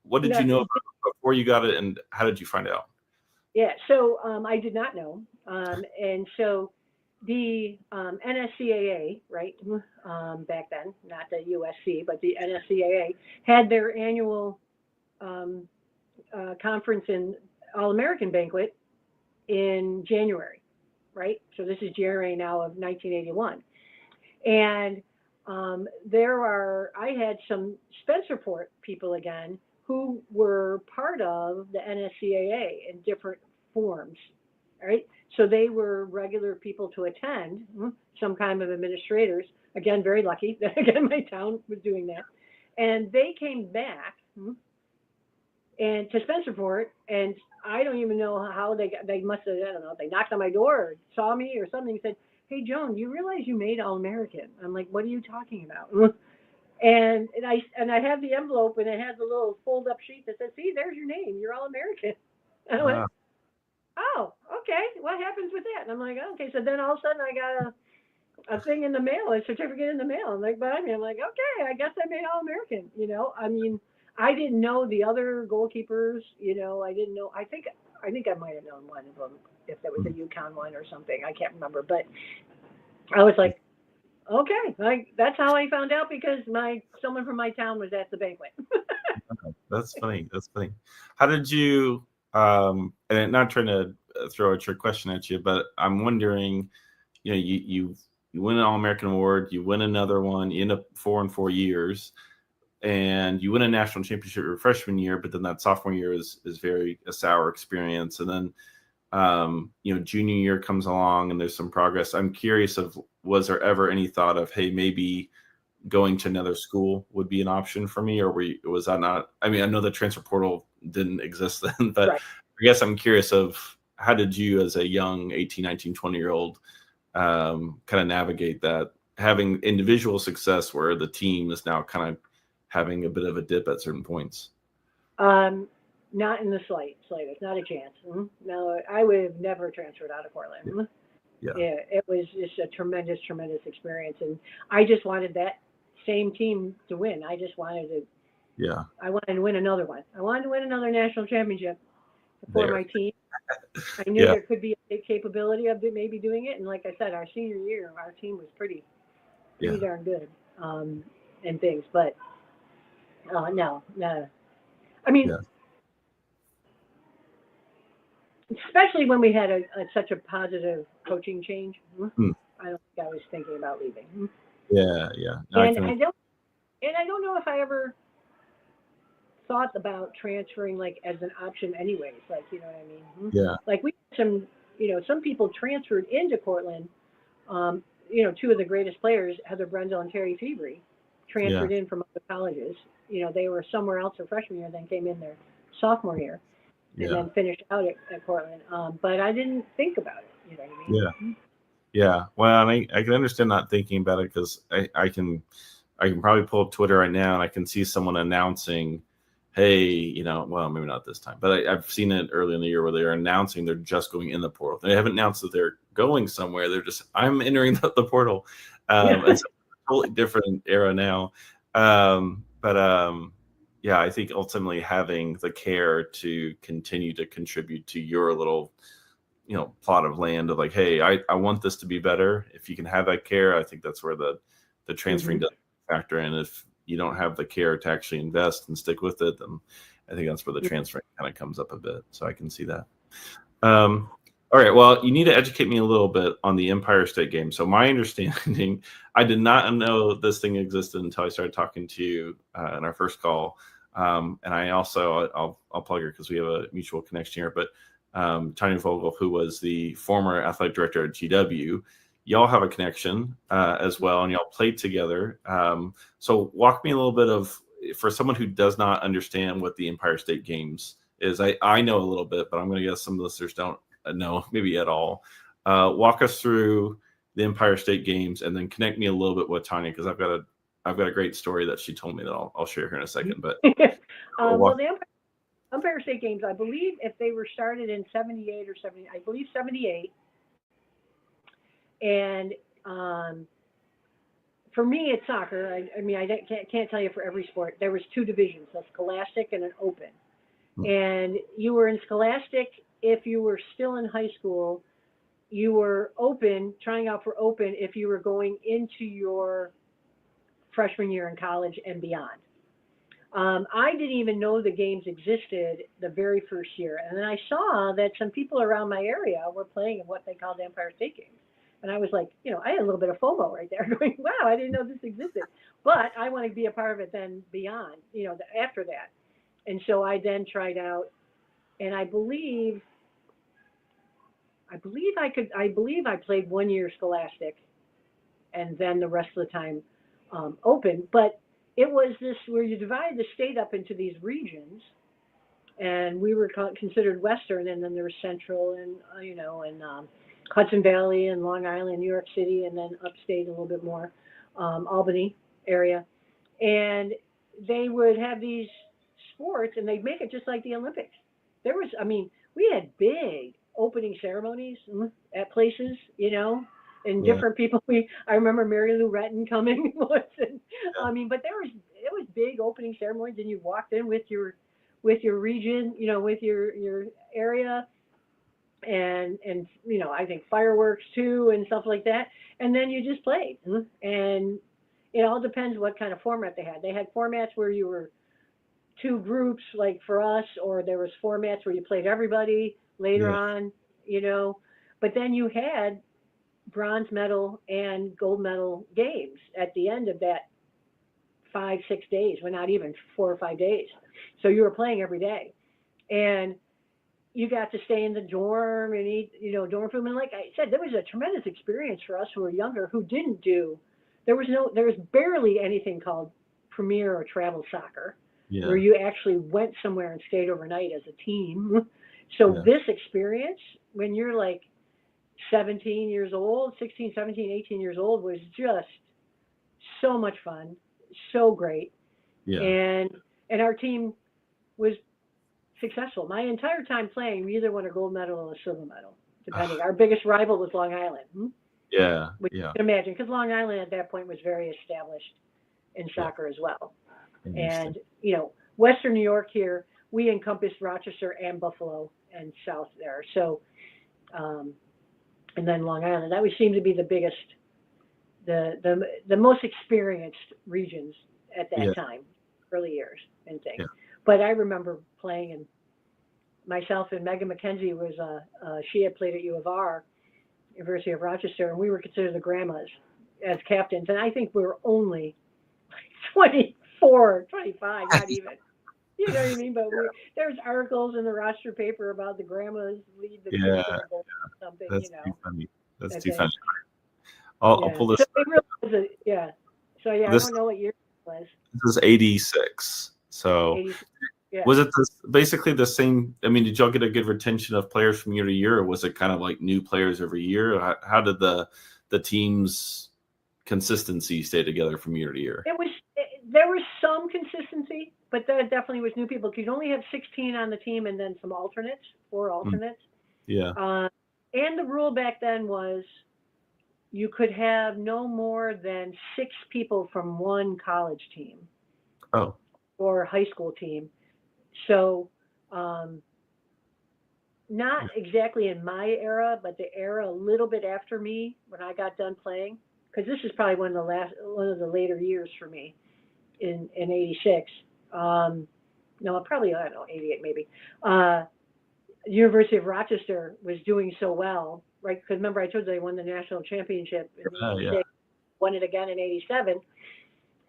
what did you know about before you got it, and how did you find out? Yeah, so I did not know. And so the NSCAA, right, back then, not the USC, but the NSCAA, had their annual conference and All-American banquet in January, right? So this is January now of 1981. And I had some Spencerport people again who were part of the NSCAA in different forms, right? So they were regular people to attend, some kind of administrators. Again, very lucky that again my town was doing that. And they came back and to Spencerport, and I don't even know how they must have, I don't know, they knocked on my door or saw me or something and said, hey, Joan, you realize you made All-American? I'm like, what are you talking about? And I have the envelope, and it has a little fold-up sheet that says, see, there's your name. You're All-American. And I went, oh, okay. What happens with that? And I'm like, okay. So then all of a sudden I got a thing in the mail, a certificate in the mail. I'm like, I'm like, okay, I guess I made All-American. I mean, I didn't know the other goalkeepers. I didn't know. I think I might have known one of them, if there was a UConn one or something. I can't remember. But I was like, okay, that's how I found out, because someone from my town was at the banquet. That's funny. How did you? And I'm not trying to throw a trick question at you, but I'm wondering, you win an All-American award, you win another one, you end up 4 and 4 years, and you win a national championship your freshman year, but then that sophomore year is very a sour experience. And then, junior year comes along and there's some progress. I'm curious was there ever any thought of, hey, maybe going to another school would be an option for me, or was that not? I mean, I know the transfer portal didn't exist then, but right. I guess I'm curious of how did you as a young 18, 19, 20-year-old kind of navigate that, having individual success where the team is now kind of having a bit of a dip at certain points? Not in the slightest, not a chance. No, I would have never transferred out of Portland. Yeah. It was just a tremendous experience, and I just wanted that same team to win. I just wanted to. Yeah. I wanted to win another one. I wanted to win another national championship for my team. I knew there could be a big capability of maybe doing it, and like I said, our senior year, our team was pretty darn good, and things. But no. I mean, especially when we had such a positive coaching change. I don't think I was thinking about leaving. Yeah. No, and I don't know if I ever thought about transferring like as an option anyways, like, you know what I mean? Yeah. Like we had some people transferred into Cortland. Two of the greatest players, Heather Brendel and Terry Febrey, transferred in from other colleges. They were somewhere else their freshman year, then came in their sophomore year, and then finished out at Cortland. But I didn't think about it. You know what I mean? Yeah. Well, I can understand not thinking about it because I can probably pull up Twitter right now and I can see someone announcing, hey, well, maybe not this time, but I've seen it early in the year where they're announcing they're just going in the portal. They haven't announced that they're going somewhere. They're just, I'm entering the portal. It's a totally different era now. Yeah, I think ultimately having the care to continue to contribute to your little, plot of land of like, hey, I want this to be better. If you can have that care, I think that's where the transferring does factor in. If you don't have the care to actually invest and stick with it, then I think that's where the transferring kind of comes up a bit. So I can see that. All right. Well, you need to educate me a little bit on the Empire State Game. So my understanding, I did not know this thing existed until I started talking to you in our first call. And I also, I'll plug her because we have a mutual connection here, but Tanya Vogel, who was the former athletic director at GW, y'all have a connection as well, and y'all played together. So walk me a little bit of, for someone who does not understand what the Empire State Games is, I know a little bit, but I'm going to guess some listeners don't know maybe at all. Walk us through the Empire State Games and then connect me a little bit with Tanya, because I've got a great story that she told me that I'll share here in a second. But well, the Empire State Games, I believe if they were started in 78 or 70, I believe 78. And for me, it's soccer. I mean, I can't tell you for every sport. There was two divisions, a scholastic and an open. And you were in scholastic if you were still in high school. You were open, trying out for open if you were going into your freshman year in college and beyond. I didn't even know the games existed the very first year. And then I saw that some people around my area were playing in what they called the Empire State Games. And I was like, I had a little bit of FOMO right there going, wow, I didn't know this existed. But I want to be a part of it then beyond, after that. And so I then tried out, and I believe I played 1 year scholastic and then the rest of the time open. But it was this where you divide the state up into these regions, and we were considered Western, and then there was Central and, and Hudson Valley and Long Island, New York City, and then upstate a little bit more, Albany area. And they would have these sports, and they'd make it just like the Olympics. We had big opening ceremonies at places, and different people. I remember Mary Lou Retton coming once, and but it was big opening ceremonies, and you walked in with your region, with your area, and I think fireworks too and stuff like that, and then you just played, and it all depends what kind of format they had. They had formats where you were two groups, like for us, or there was formats where you played everybody later on, but then you had bronze medal and gold medal games at the end of that 5-6 days, well, not even 4 or 5 days. So you were playing every day, and you got to stay in the dorm and eat, dorm food. And like I said, there was a tremendous experience for us who were younger, who didn't do, there was barely anything called premier or travel soccer, where you actually went somewhere and stayed overnight as a team. So this experience, when you're like 17 years old, 16, 17, 18 years old, was just so much fun, so great. And our team was successful. My entire time playing, we either won a gold medal or a silver medal, depending. Our biggest rival was Long Island. Yeah. Which you can imagine, because Long Island at that point was very established in soccer as well. And, Western New York here, we encompassed Rochester and Buffalo and South there. So, and then Long Island, that would seem to be the biggest, the most experienced regions at that time, early years and things. But I remember playing, and myself and Megan McKenzie she had played at U of R, University of Rochester, and we were considered the grandmas as captains. And I think we were only 24, 25, not even. You know what I mean? But there's articles in the Rochester paper about the grandmas lead the kids or something. That's too funny. That's too thing. funny. I'll pull this. So it really was So I don't know what year it was. This is 86. So 86, was it basically the same? I mean, did y'all get a good retention of players from year to year, or was it kind of like new players every year? How did the team's consistency stay together from year to year? There was some consistency, but there definitely was new people. You could only have 16 on the team and then some alternates, 4 alternates. Yeah. And the rule back then was you could have no more than 6 people from one college team. Oh. Or high school team. So, not exactly in my era, but the era a little bit after me when I got done playing, because this is probably one of the later years for me in 86. No, probably, I don't know, 88 maybe. University of Rochester was doing so well, right? Because remember I told you they won the national championship in 86, won it again in 87,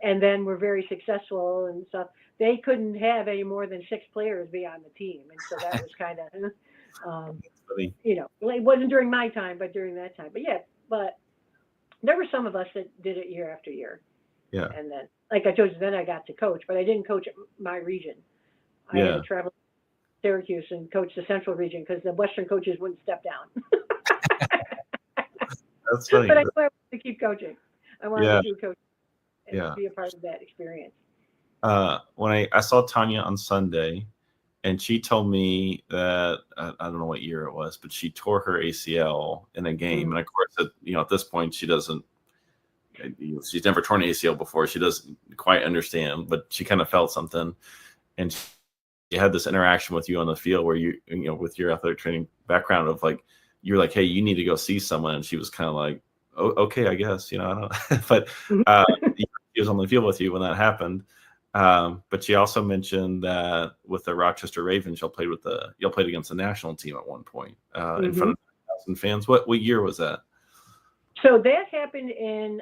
and then were very successful and stuff. They couldn't have any more than 6 players be on the team, and so that was kind of, it wasn't during my time, but during that time. But there were some of us that did it year after year. Yeah. And then, like I told you, then I got to coach, but I didn't coach my region. I had to travel to Syracuse and coach the Central region because the Western coaches wouldn't step down. That's funny. But I wanted to keep coaching. I wanted to do coaching and be a part of that experience. When I saw Tanya on Sunday, and she told me that I don't know what year it was, but she tore her ACL in a game. And of course, at this point, she doesn't. She's never torn an ACL before. She doesn't quite understand, but she kind of felt something, and she had this interaction with you on the field where you with your athletic training background of like you're like, hey, you need to go see someone, and she was kind of like, oh, okay, I guess I don't. But she was on the field with you when that happened. But she also mentioned that with the Rochester Ravens, y'all played against the national team at one point in front of 1,000 fans. What year was that? So that happened in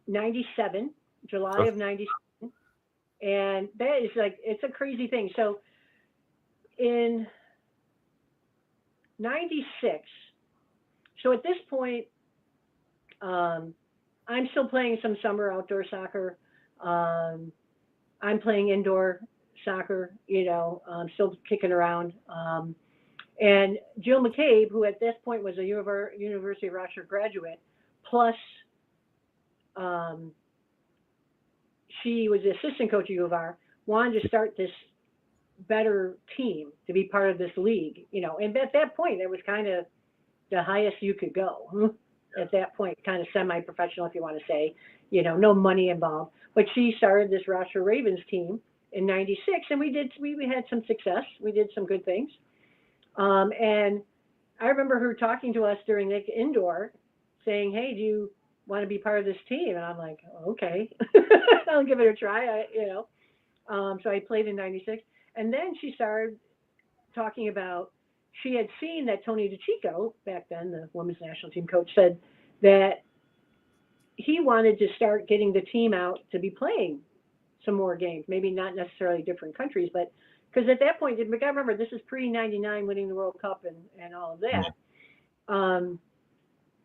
97, July of 97. And that is it's a crazy thing. So in 96, so at this point, I'm still playing some summer outdoor soccer. I'm playing indoor soccer, I'm still kicking around. And Jill McCabe, who at this point was a University of Rochester graduate, plus she was the assistant coach at U of R, wanted to start this better team to be part of this league, and at that point, it was kind of the highest you could go at that point, kind of semi-professional, if you want to say, no money involved. But she started this Rochester Ravens team in 96, and we had some success. We did some good things. And I remember her talking to us during the indoor saying, hey, do you want to be part of this team? And I'm like, okay, I'll give it a try. So I played in 96. And then she started talking about, she had seen that Tony DiCicco, back then, the women's national team coach, said that he wanted to start getting the team out to be playing some more games, maybe not necessarily different countries, but because at that point, I remember this is pre-99 winning the World Cup and all of that. I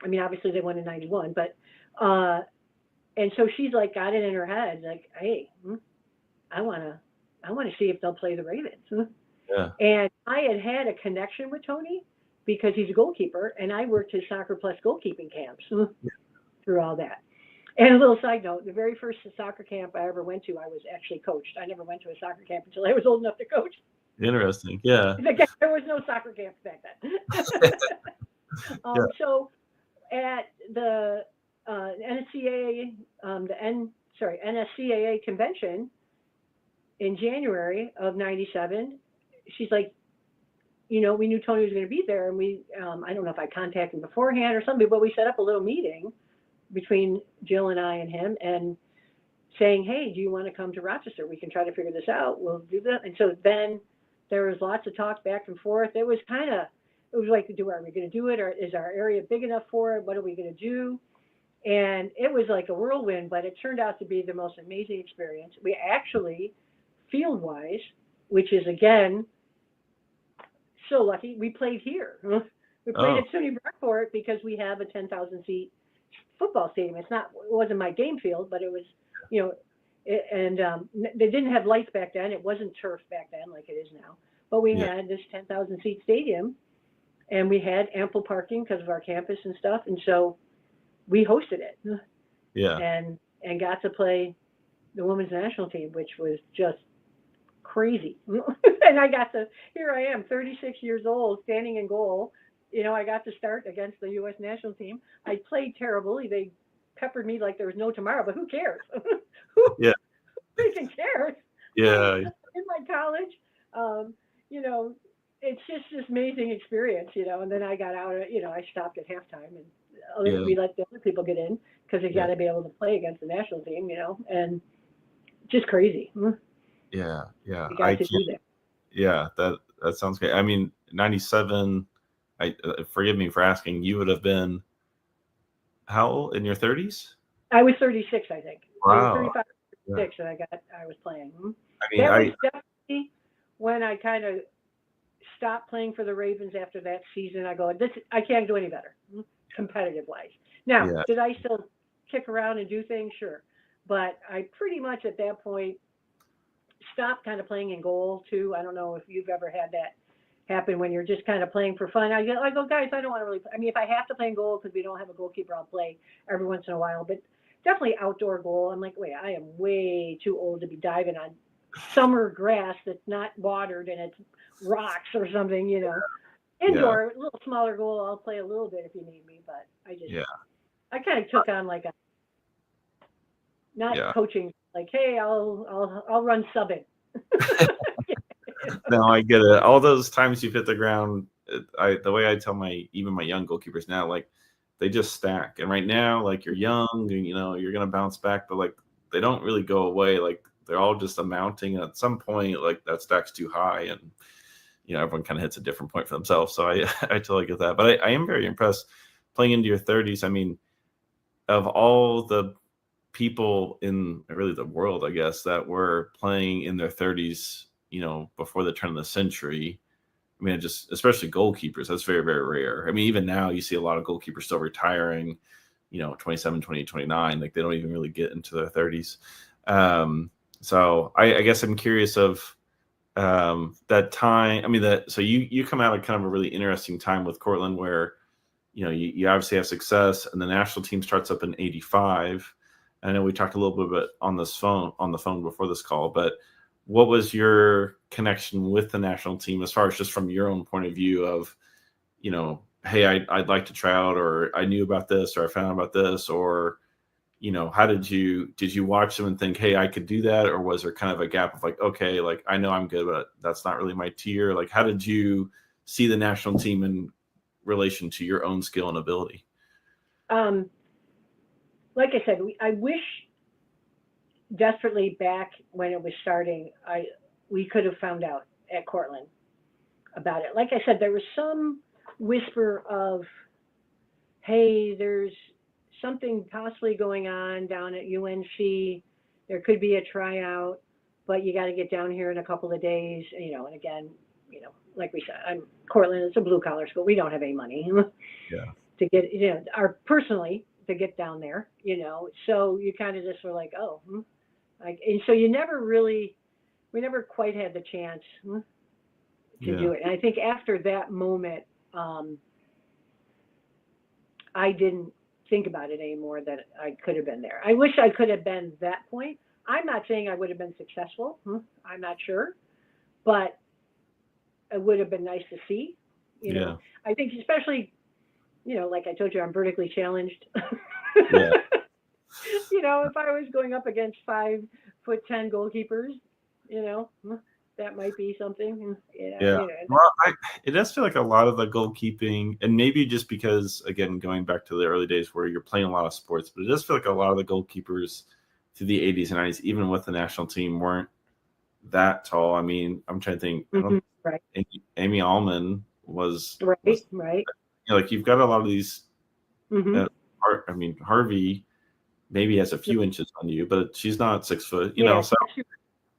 mean, obviously they won in 91, but, and so she's like, got it in her head, like, hey, I want to see if they'll play the Ravens. Yeah. And I had a connection with Tony because he's a goalkeeper, and I worked his Soccer Plus goalkeeping camps through all that. And a little side note, the very first soccer camp I ever went to, I was actually coached. I never went to a soccer camp until I was old enough to coach. Interesting. Yeah. There was no soccer camps back then. Yeah. So at the NSCAA, NSCAA convention in January of '97, she's like, we knew Tony was going to be there, and we, I don't know if I contacted him beforehand or something, but we set up a little meeting between Jill and I and him, and saying, hey, do you want to come to Rochester? We can try to figure this out. We'll do that. And so then there was lots of talk back and forth. It was like, are we going to do it? Or is our area big enough for it? What are we going to do? And it was like a whirlwind, but it turned out to be the most amazing experience. We actually, field-wise, which is, again, so lucky, we played here. We played at SUNY Brockport because we have a 10,000-seat football stadium. It wasn't my game field, but it was, they didn't have lights back then. It wasn't turf back then like it is now. But we had this 10,000-seat stadium, and we had ample parking because of our campus and stuff. And so we hosted it. Yeah. And got to play the women's national team, which was just crazy. And here I am, 36 years old, standing in goal. I got to start against the U.S. national team. I played terribly. They peppered me like there was no tomorrow, but who cares? Who freaking cares? Yeah. In my college, it's just this amazing experience, and then I got out, I stopped at halftime, and we let the other people get in because they got to be able to play against the national team, and just crazy. Yeah. You got to do that. Yeah, that sounds great. I mean, 97, forgive me for asking, you would have been how old, in your 30s? I was 36, I think. Wow. 35, 36, and I was playing. I mean, that was definitely when I kind of stopped playing for the Ravens after that season. I go, I can't do any better, competitive-wise. Now, did I still kick around and do things? Sure. But I pretty much at that point stopped kind of playing in goal, too. I don't know if you've ever had that happen when you're just kind of playing for fun. I go, guys, I don't want to really play. I mean, if I have to play in goal because we don't have a goalkeeper, I'll play every once in a while. But definitely outdoor goal. I'm like, wait, I am way too old to be diving on summer grass that's not watered and it's rocks or something, Indoor, a little smaller goal, I'll play a little bit if you need me. But I kind of took on like not coaching, like, hey, I'll run subbing. No, I get it. All those times you've hit the ground, the way I tell even my young goalkeepers now, like, they just stack. And right now, like, you're young, and, you're going to bounce back, but like, they don't really go away. Like, they're all just amounting. And at some point, like, that stack's too high, and, everyone kind of hits a different point for themselves. So I totally get that. But I am very impressed playing into your 30s. I mean, of all the people in really the world, I guess, that were playing in their 30s, before the turn of the century, I mean, especially goalkeepers, that's very, very rare. I mean, even now you see a lot of goalkeepers still retiring, 27, 20, 29, like they don't even really get into their 30s. So I guess I'm curious of that time. I mean, so you come out of kind of a really interesting time with Cortland where, you obviously have success, and the national team starts up in 85. I know we talked a little bit on the phone before this call, but what was your connection with the national team as far as just from your own point of view of, hey, I'd like to try out, or I knew about this, or I found out about this, or, how did you watch them and think, hey, I could do that? Or was there kind of a gap of like, okay, like, I know I'm good, but that's not really my tier. Like, how did you see the national team in relation to your own skill and ability? Like I said, I wish desperately back when it was starting, we could have found out at Cortland about it. Like I said, there was some whisper of, hey, there's something possibly going on down at UNC. There could be a tryout, but you got to get down here in a couple of days, and again, like we said, Cortland is a blue collar school. We don't have any money to get, personally to get down there, so you kind of just were like, oh, and so we never quite had the chance to do it. And I think after that moment, I didn't think about it anymore that I could have been there. I wish I could have been that point. I'm not saying I would have been successful. I'm not sure, but it would have been nice to see. You know, I think especially, you know, like I told you, I'm vertically challenged. Yeah. You know, if I was going up against 5'10" goalkeepers, you know, that might be something. You know, Yeah. Well, it does feel like a lot of the goalkeeping, and maybe just because, again, going back to the early days where you're playing a lot of sports, but it does feel like a lot of the goalkeepers through the 80s and 90s, even with the national team, weren't that tall. I mean, I'm trying to think. Right. Amy Allman was right. You know, like you've got a lot of these. I mean, Harvey maybe has a few inches on you, but she's not 6 foot. You know, so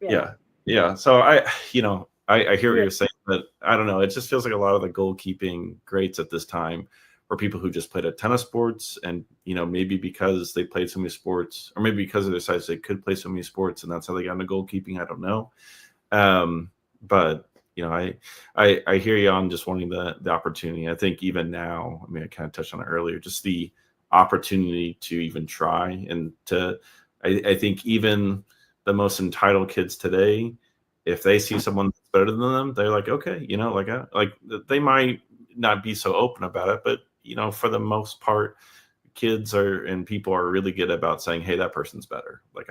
yeah. So I hear what you're saying, but I don't know. It just feels like a lot of the goalkeeping greats at this time were people who just played a ton of sports, and you know, maybe because they played so many sports, or maybe because of their size, they could play so many sports, and that's how they got into goalkeeping. I don't know, but you know, I hear you on just wanting the opportunity. I think even now, I mean, I kind of touched on it earlier, just the opportunity to even try and to, I think even the most entitled kids today, if they see someone that's better than them, they're like, okay, you know, like they might not be so open about it, but you know, for the most part, kids and people are really good about saying, hey, that person's better. Like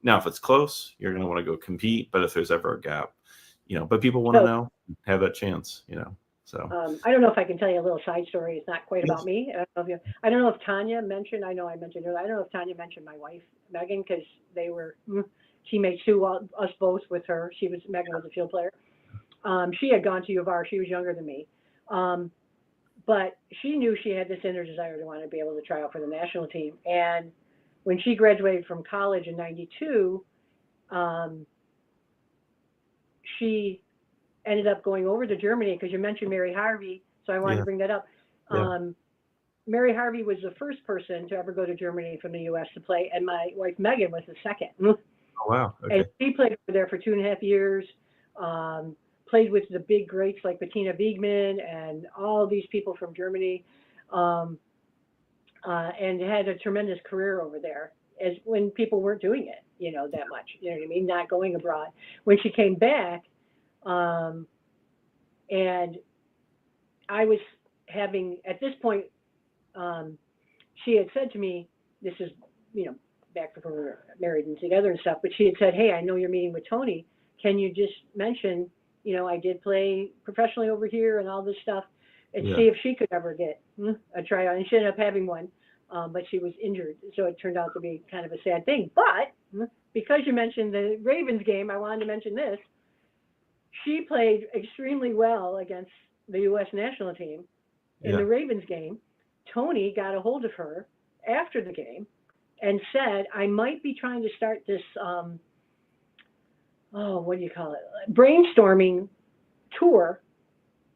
now, if it's close, you're going to want to go compete, but if there's ever a gap, you know, but people want to know, have that chance, you know. So I don't know if I can tell you a little side story. It's not quite about me. I don't know if Tanya mentioned. I know I mentioned her. I don't know if Tanya mentioned my wife Megan, because they were teammates too. Us both with her. Megan was a field player. She had gone to U of R. She was younger than me, but she knew she had this inner desire to want to be able to try out for the national team. And when she graduated from college in '92, she ended up going over to Germany, because you mentioned Mary Harvey, so I wanted to bring that up. Mary Harvey was the first person to ever go to Germany from the U.S. to play, and my wife Megan was the second. Oh, wow. Okay. And she played over there for 2.5 years, played with the big greats like Bettina Wiegmann and all these people from Germany, and had a tremendous career over there, as when people weren't doing it, you know, that much, you know what I mean, not going abroad. When she came back, and I was having, at this point, she had said to me, this is, you know, back before we were married and together and stuff, but she had said, hey, I know you're meeting with Tony. Can you just mention, you know, I did play professionally over here and all this stuff, and see if she could ever get a tryout. And she ended up having one, but she was injured. So it turned out to be kind of a sad thing. But because you mentioned the Ravens game, I wanted to mention this. She played extremely well against the U.S. national team in the Ravens game. Tony got a hold of her after the game and said, I might be trying to start this, what do you call it? Brainstorming tour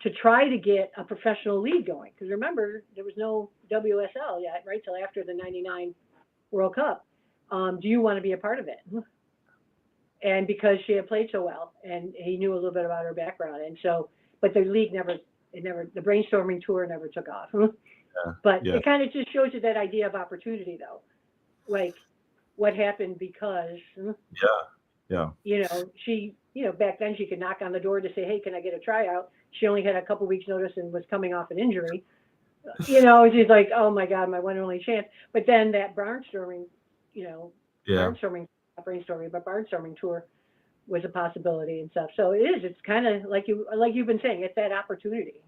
to try to get a professional league going. Because remember, there was no WSL yet, right, till after the '99 World Cup. Do you want to be a part of it? And because she had played so well, and he knew a little bit about her background, and so, but the league the brainstorming tour never took off. But it kind of just shows you that idea of opportunity, though, like what happened because, you know, she, you know, back then she could knock on the door to say, hey, can I get a tryout? She only had a couple weeks notice and was coming off an injury. You know, she's like, oh my God, my one and only chance. But then that barnstorming, you know, barnstorming tour was a possibility and stuff. So it's kind of like you've been saying, it's that opportunity.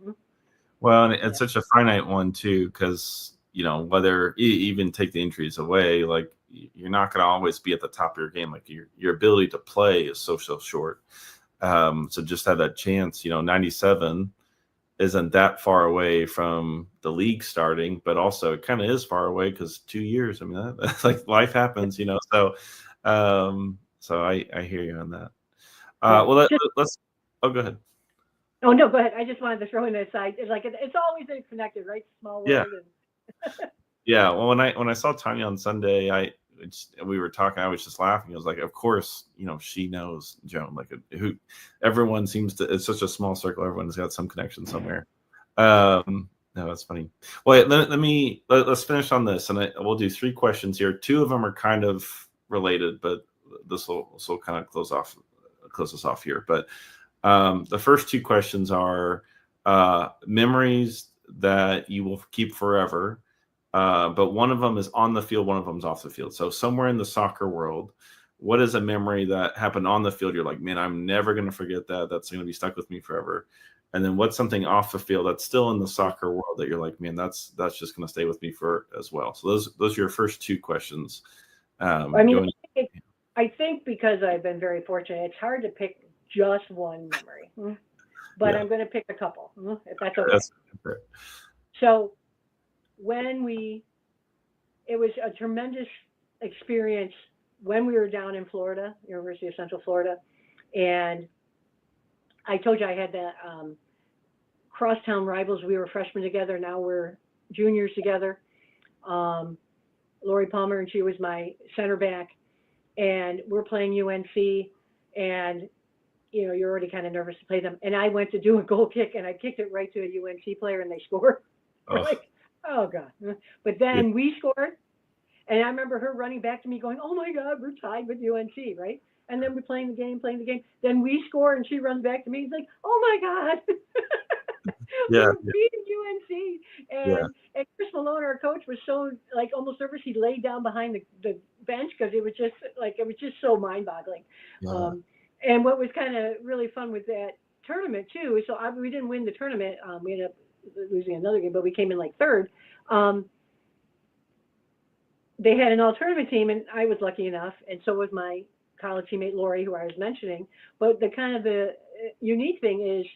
Well, and it's such a finite one too, because, you know, whether you even take the injuries away, like you're not going to always be at the top of your game. Like your ability to play is so short. So just have that chance, you know, 97 isn't that far away from the league starting, but also it kind of is far away because 2 years. I mean, that's like life happens, you know. So, so I hear you on that. Well, let's. Oh, go ahead. Oh no, go ahead. I just wanted to throw in that side. It's like it's always connected, right? Small world. Yeah. Well, when I saw Tanya on Sunday, we were talking. I was just laughing. I was like, of course, you know, she knows Joan. Like everyone seems to. It's such a small circle. Everyone's got some connection somewhere. No, that's funny. Well, let's finish on this, and we'll do 3 questions here. 2 of them are kind of related, but this will kind of close us off here. But the first 2 questions are memories that you will keep forever, but one of them is on the field, one of them is off the field. So somewhere in the soccer world, what is a memory that happened on the field? You're like, man, I'm never going to forget that. That's going to be stuck with me forever. And then what's something off the field that's still in the soccer world that you're like, man, that's just going to stay with me for as well. So those are your first 2 questions. I think because I've been very fortunate, it's hard to pick just one memory, but I'm going to pick a couple, if that's okay. That's so it was a tremendous experience when we were down in Florida, University of Central Florida, and I told you I had the crosstown rivals. We were freshmen together. Now we're juniors together. Lori Palmer, and she was my center back, and we're playing UNC, and you're already kind of nervous to play them. And I went to do a goal kick, and I kicked it right to a UNC player, and they scored. We're like, oh God! But then we scored, and I remember her running back to me, going, "Oh my God, we're tied with UNC, right?" And then we're playing the game. Then we score, and she runs back to me. He's like, "Oh my God." We're beating UNC. And Chris Malone, our coach, was so almost nervous. He laid down behind the bench because it was just so mind-boggling. Yeah. And what was kind of really fun with that tournament too, so we didn't win the tournament. We ended up losing another game, but we came in third. They had an all-tournament team, and I was lucky enough, and so was my college teammate Lori, who I was mentioning. But the unique thing is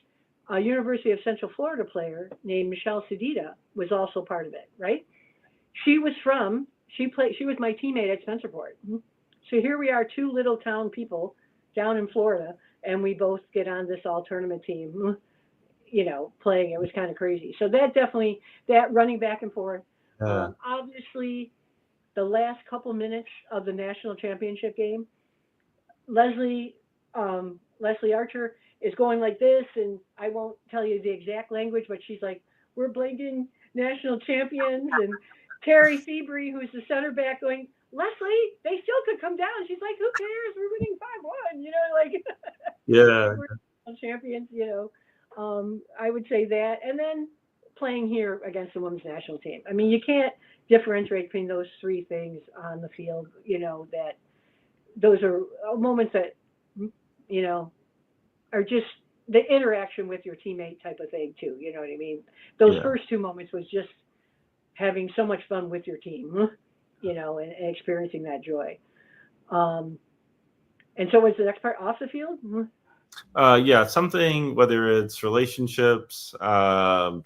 a University of Central Florida player named Michelle Sedita was also part of it, right? She was my teammate at Spencerport. So here we are, 2 little town people down in Florida, and we both get on this all-tournament team, playing. It was kind of crazy. So that running back and forth. Obviously, the last couple minutes of the national championship game, Leslie Archer is going like this, and I won't tell you the exact language, but she's like, "We're blinking national champions," and Terry Seabury, who's the center back, going, "Leslie, they still could come down." She's like, "Who cares? We're winning 5-1," Yeah. We're champions, I would say that. And then playing here against the women's national team. I mean, you can't differentiate between those 3 things on the field, that those are moments that, are just the interaction with your teammate type of thing too. You know what I mean? Those first 2 moments was just having so much fun with your team, and experiencing that joy. And so what's the next part, off the field? Something, whether it's relationships,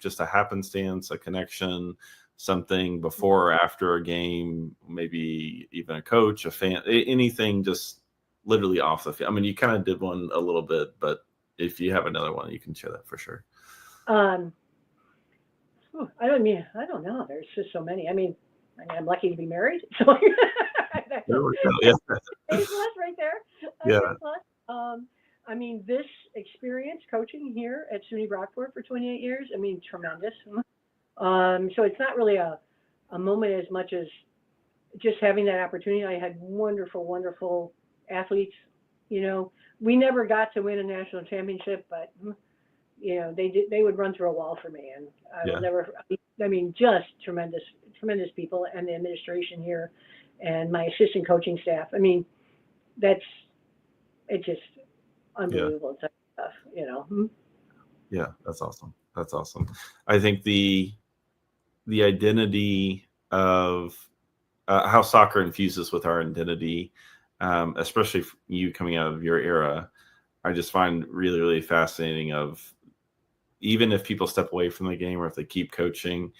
just a happenstance, a connection, something before or after a game, maybe even a coach, a fan, anything, just literally off the field. I mean, you kind of did one a little bit, but if you have another one, you can share that for sure. I don't know. There's just so many. I mean, I'm lucky to be married. So that's plus right there. I mean, this experience coaching here at SUNY Brockport for 28 years, I mean, tremendous. So it's not really a moment as much as just having that opportunity. I had wonderful, wonderful athletes. We never got to win a national championship, but they would run through a wall for me, and I will never. I mean, just tremendous people, and the administration here, and my assistant coaching staff. I mean, it's just unbelievable type of stuff. Yeah, that's awesome. I think the identity of how soccer infuses with our identity, especially you coming out of your era, I just find really, really fascinating. Of even if people step away from the game or if they keep coaching,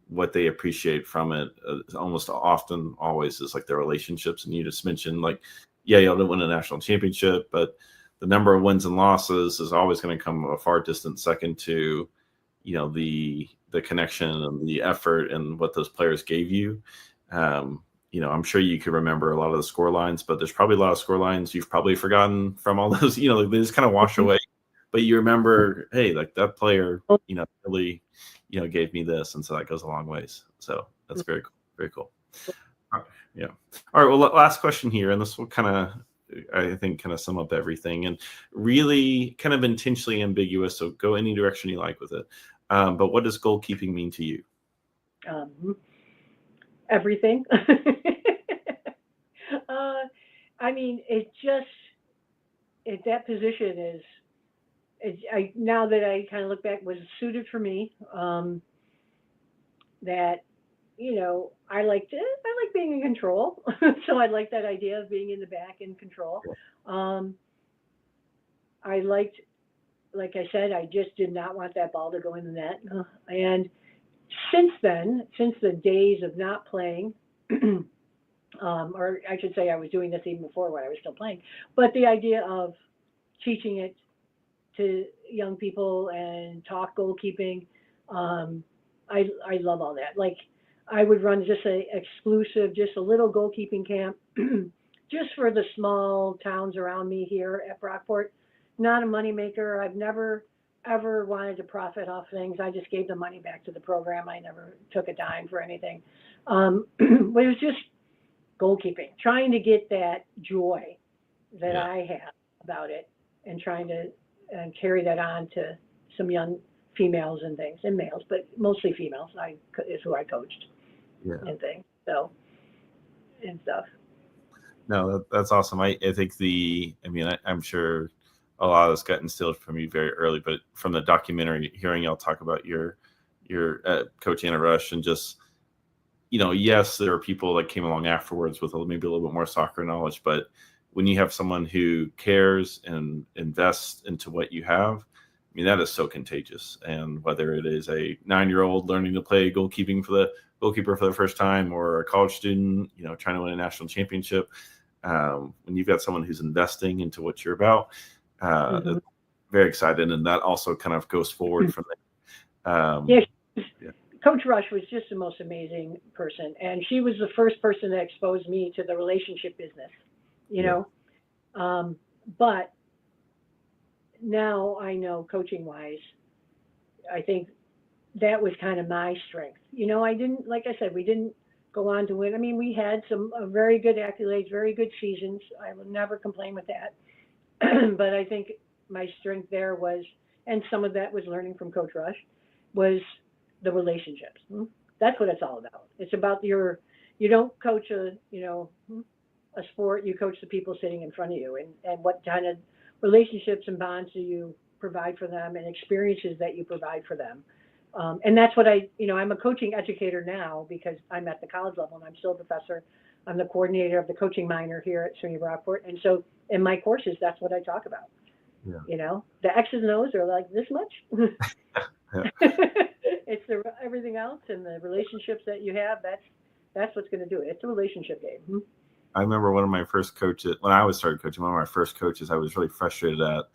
what they appreciate from it almost often always is their relationships. And you just mentioned you don't win a national championship, but the number of wins and losses is always going to come a far distant second to, the connection and the effort and what those players gave you. I'm sure you could remember a lot of the score lines, but there's probably a lot of score lines you've probably forgotten from all those, they just kind of wash away. But you remember, hey, that player, really, gave me this. And so that goes a long ways. So that's very cool. Very cool. Yeah. All right. Well, last question here, and this will kind of sum up everything, and really kind of intentionally ambiguous. So go any direction you like with it. But what does goalkeeping mean to you? Everything. I mean, that position now that I kind of look back, was suited for me. That, I like being in control. So I like that idea of being in the back in control. I liked, like I said, I just did not want that ball to go in the net. And since the days of not playing, or I should say I was doing this even before when I was still playing, but the idea of teaching it to young people and talk goalkeeping, I love all that. Like, I would run just just a little goalkeeping camp, just for the small towns around me here at Brockport. Not a moneymaker. I've never ever wanted to profit off things. I just gave the money back to the program. I never took a dime for anything. But it was just goalkeeping, trying to get that joy that I have about it, and trying to carry that on to some young females and things, and males, but mostly females. Is who I coached and things. So, and stuff. No, that's awesome. I think I'm sure a lot of this got instilled from you very early, but from the documentary, hearing y'all talk about your coach Anna Rush, and just, yes, there are people that came along afterwards with maybe a little bit more soccer knowledge, but when you have someone who cares and invests into what you have, that is so contagious. And whether it is a 9-year-old learning to play goalkeeper for the first time, or a college student, trying to win a national championship, when you've got someone who's investing into what you're about, very excited. And that also kind of goes forward from there. Coach Rush was just the most amazing person. And she was the first person that exposed me to the relationship business, but now I know, coaching wise, I think that was kind of my strength. I didn't, like I said, we didn't go on to win. I mean, we had some very good accolades, very good seasons. I will never complain with that. But I think my strength there was, and some of that was learning from Coach Rush, was the relationships. That's what it's all about. It's about you don't coach a sport, you coach the people sitting in front of you, and what kind of relationships and bonds do you provide for them, and experiences that you provide for them. And that's what I'm a coaching educator now, because I'm at the college level and I'm still a professor. I'm the coordinator of the coaching minor here at SUNY Brockport. And so in my courses, that's what I talk about. The X's and O's are like this much. It's everything else, and the relationships that you have, that's what's going to do it. It's a relationship game. I remember one of my first coaches, when I started coaching, one of my first coaches, I was really frustrated at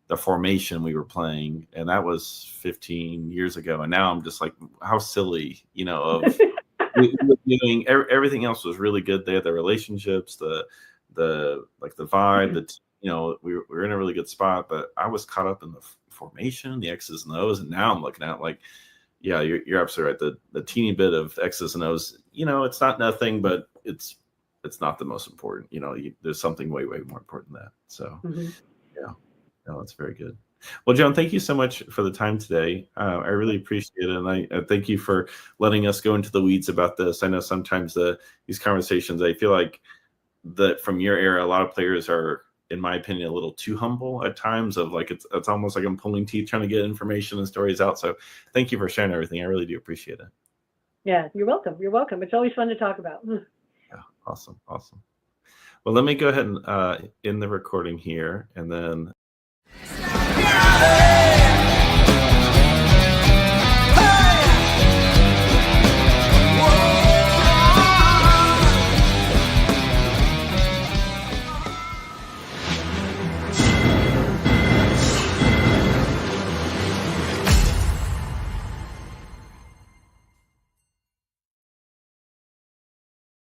the formation we were playing. And that was 15 years ago. And now I'm just like, how silly, of doing everything else was really good. They had the relationships, the vibe, we were in a really good spot, but I was caught up in the formation, the X's and O's. And now I'm looking at like, yeah, you're absolutely right. The teeny bit of X's and O's, it's not nothing, but it's not the most important. There's something way, way more important than that. So, no, that's very good. Well, Joan, thank you so much for the time today. I really appreciate it. And I thank you for letting us go into the weeds about this. I know sometimes these conversations, I feel like that from your era, a lot of players are, in my opinion, a little too humble at times, of like, it's almost like I'm pulling teeth trying to get information and stories out. So thank you for sharing everything. I really do appreciate it. Yeah, you're welcome. You're welcome. It's always fun to talk about. Yeah, awesome. Well, let me go ahead and end the recording here, and then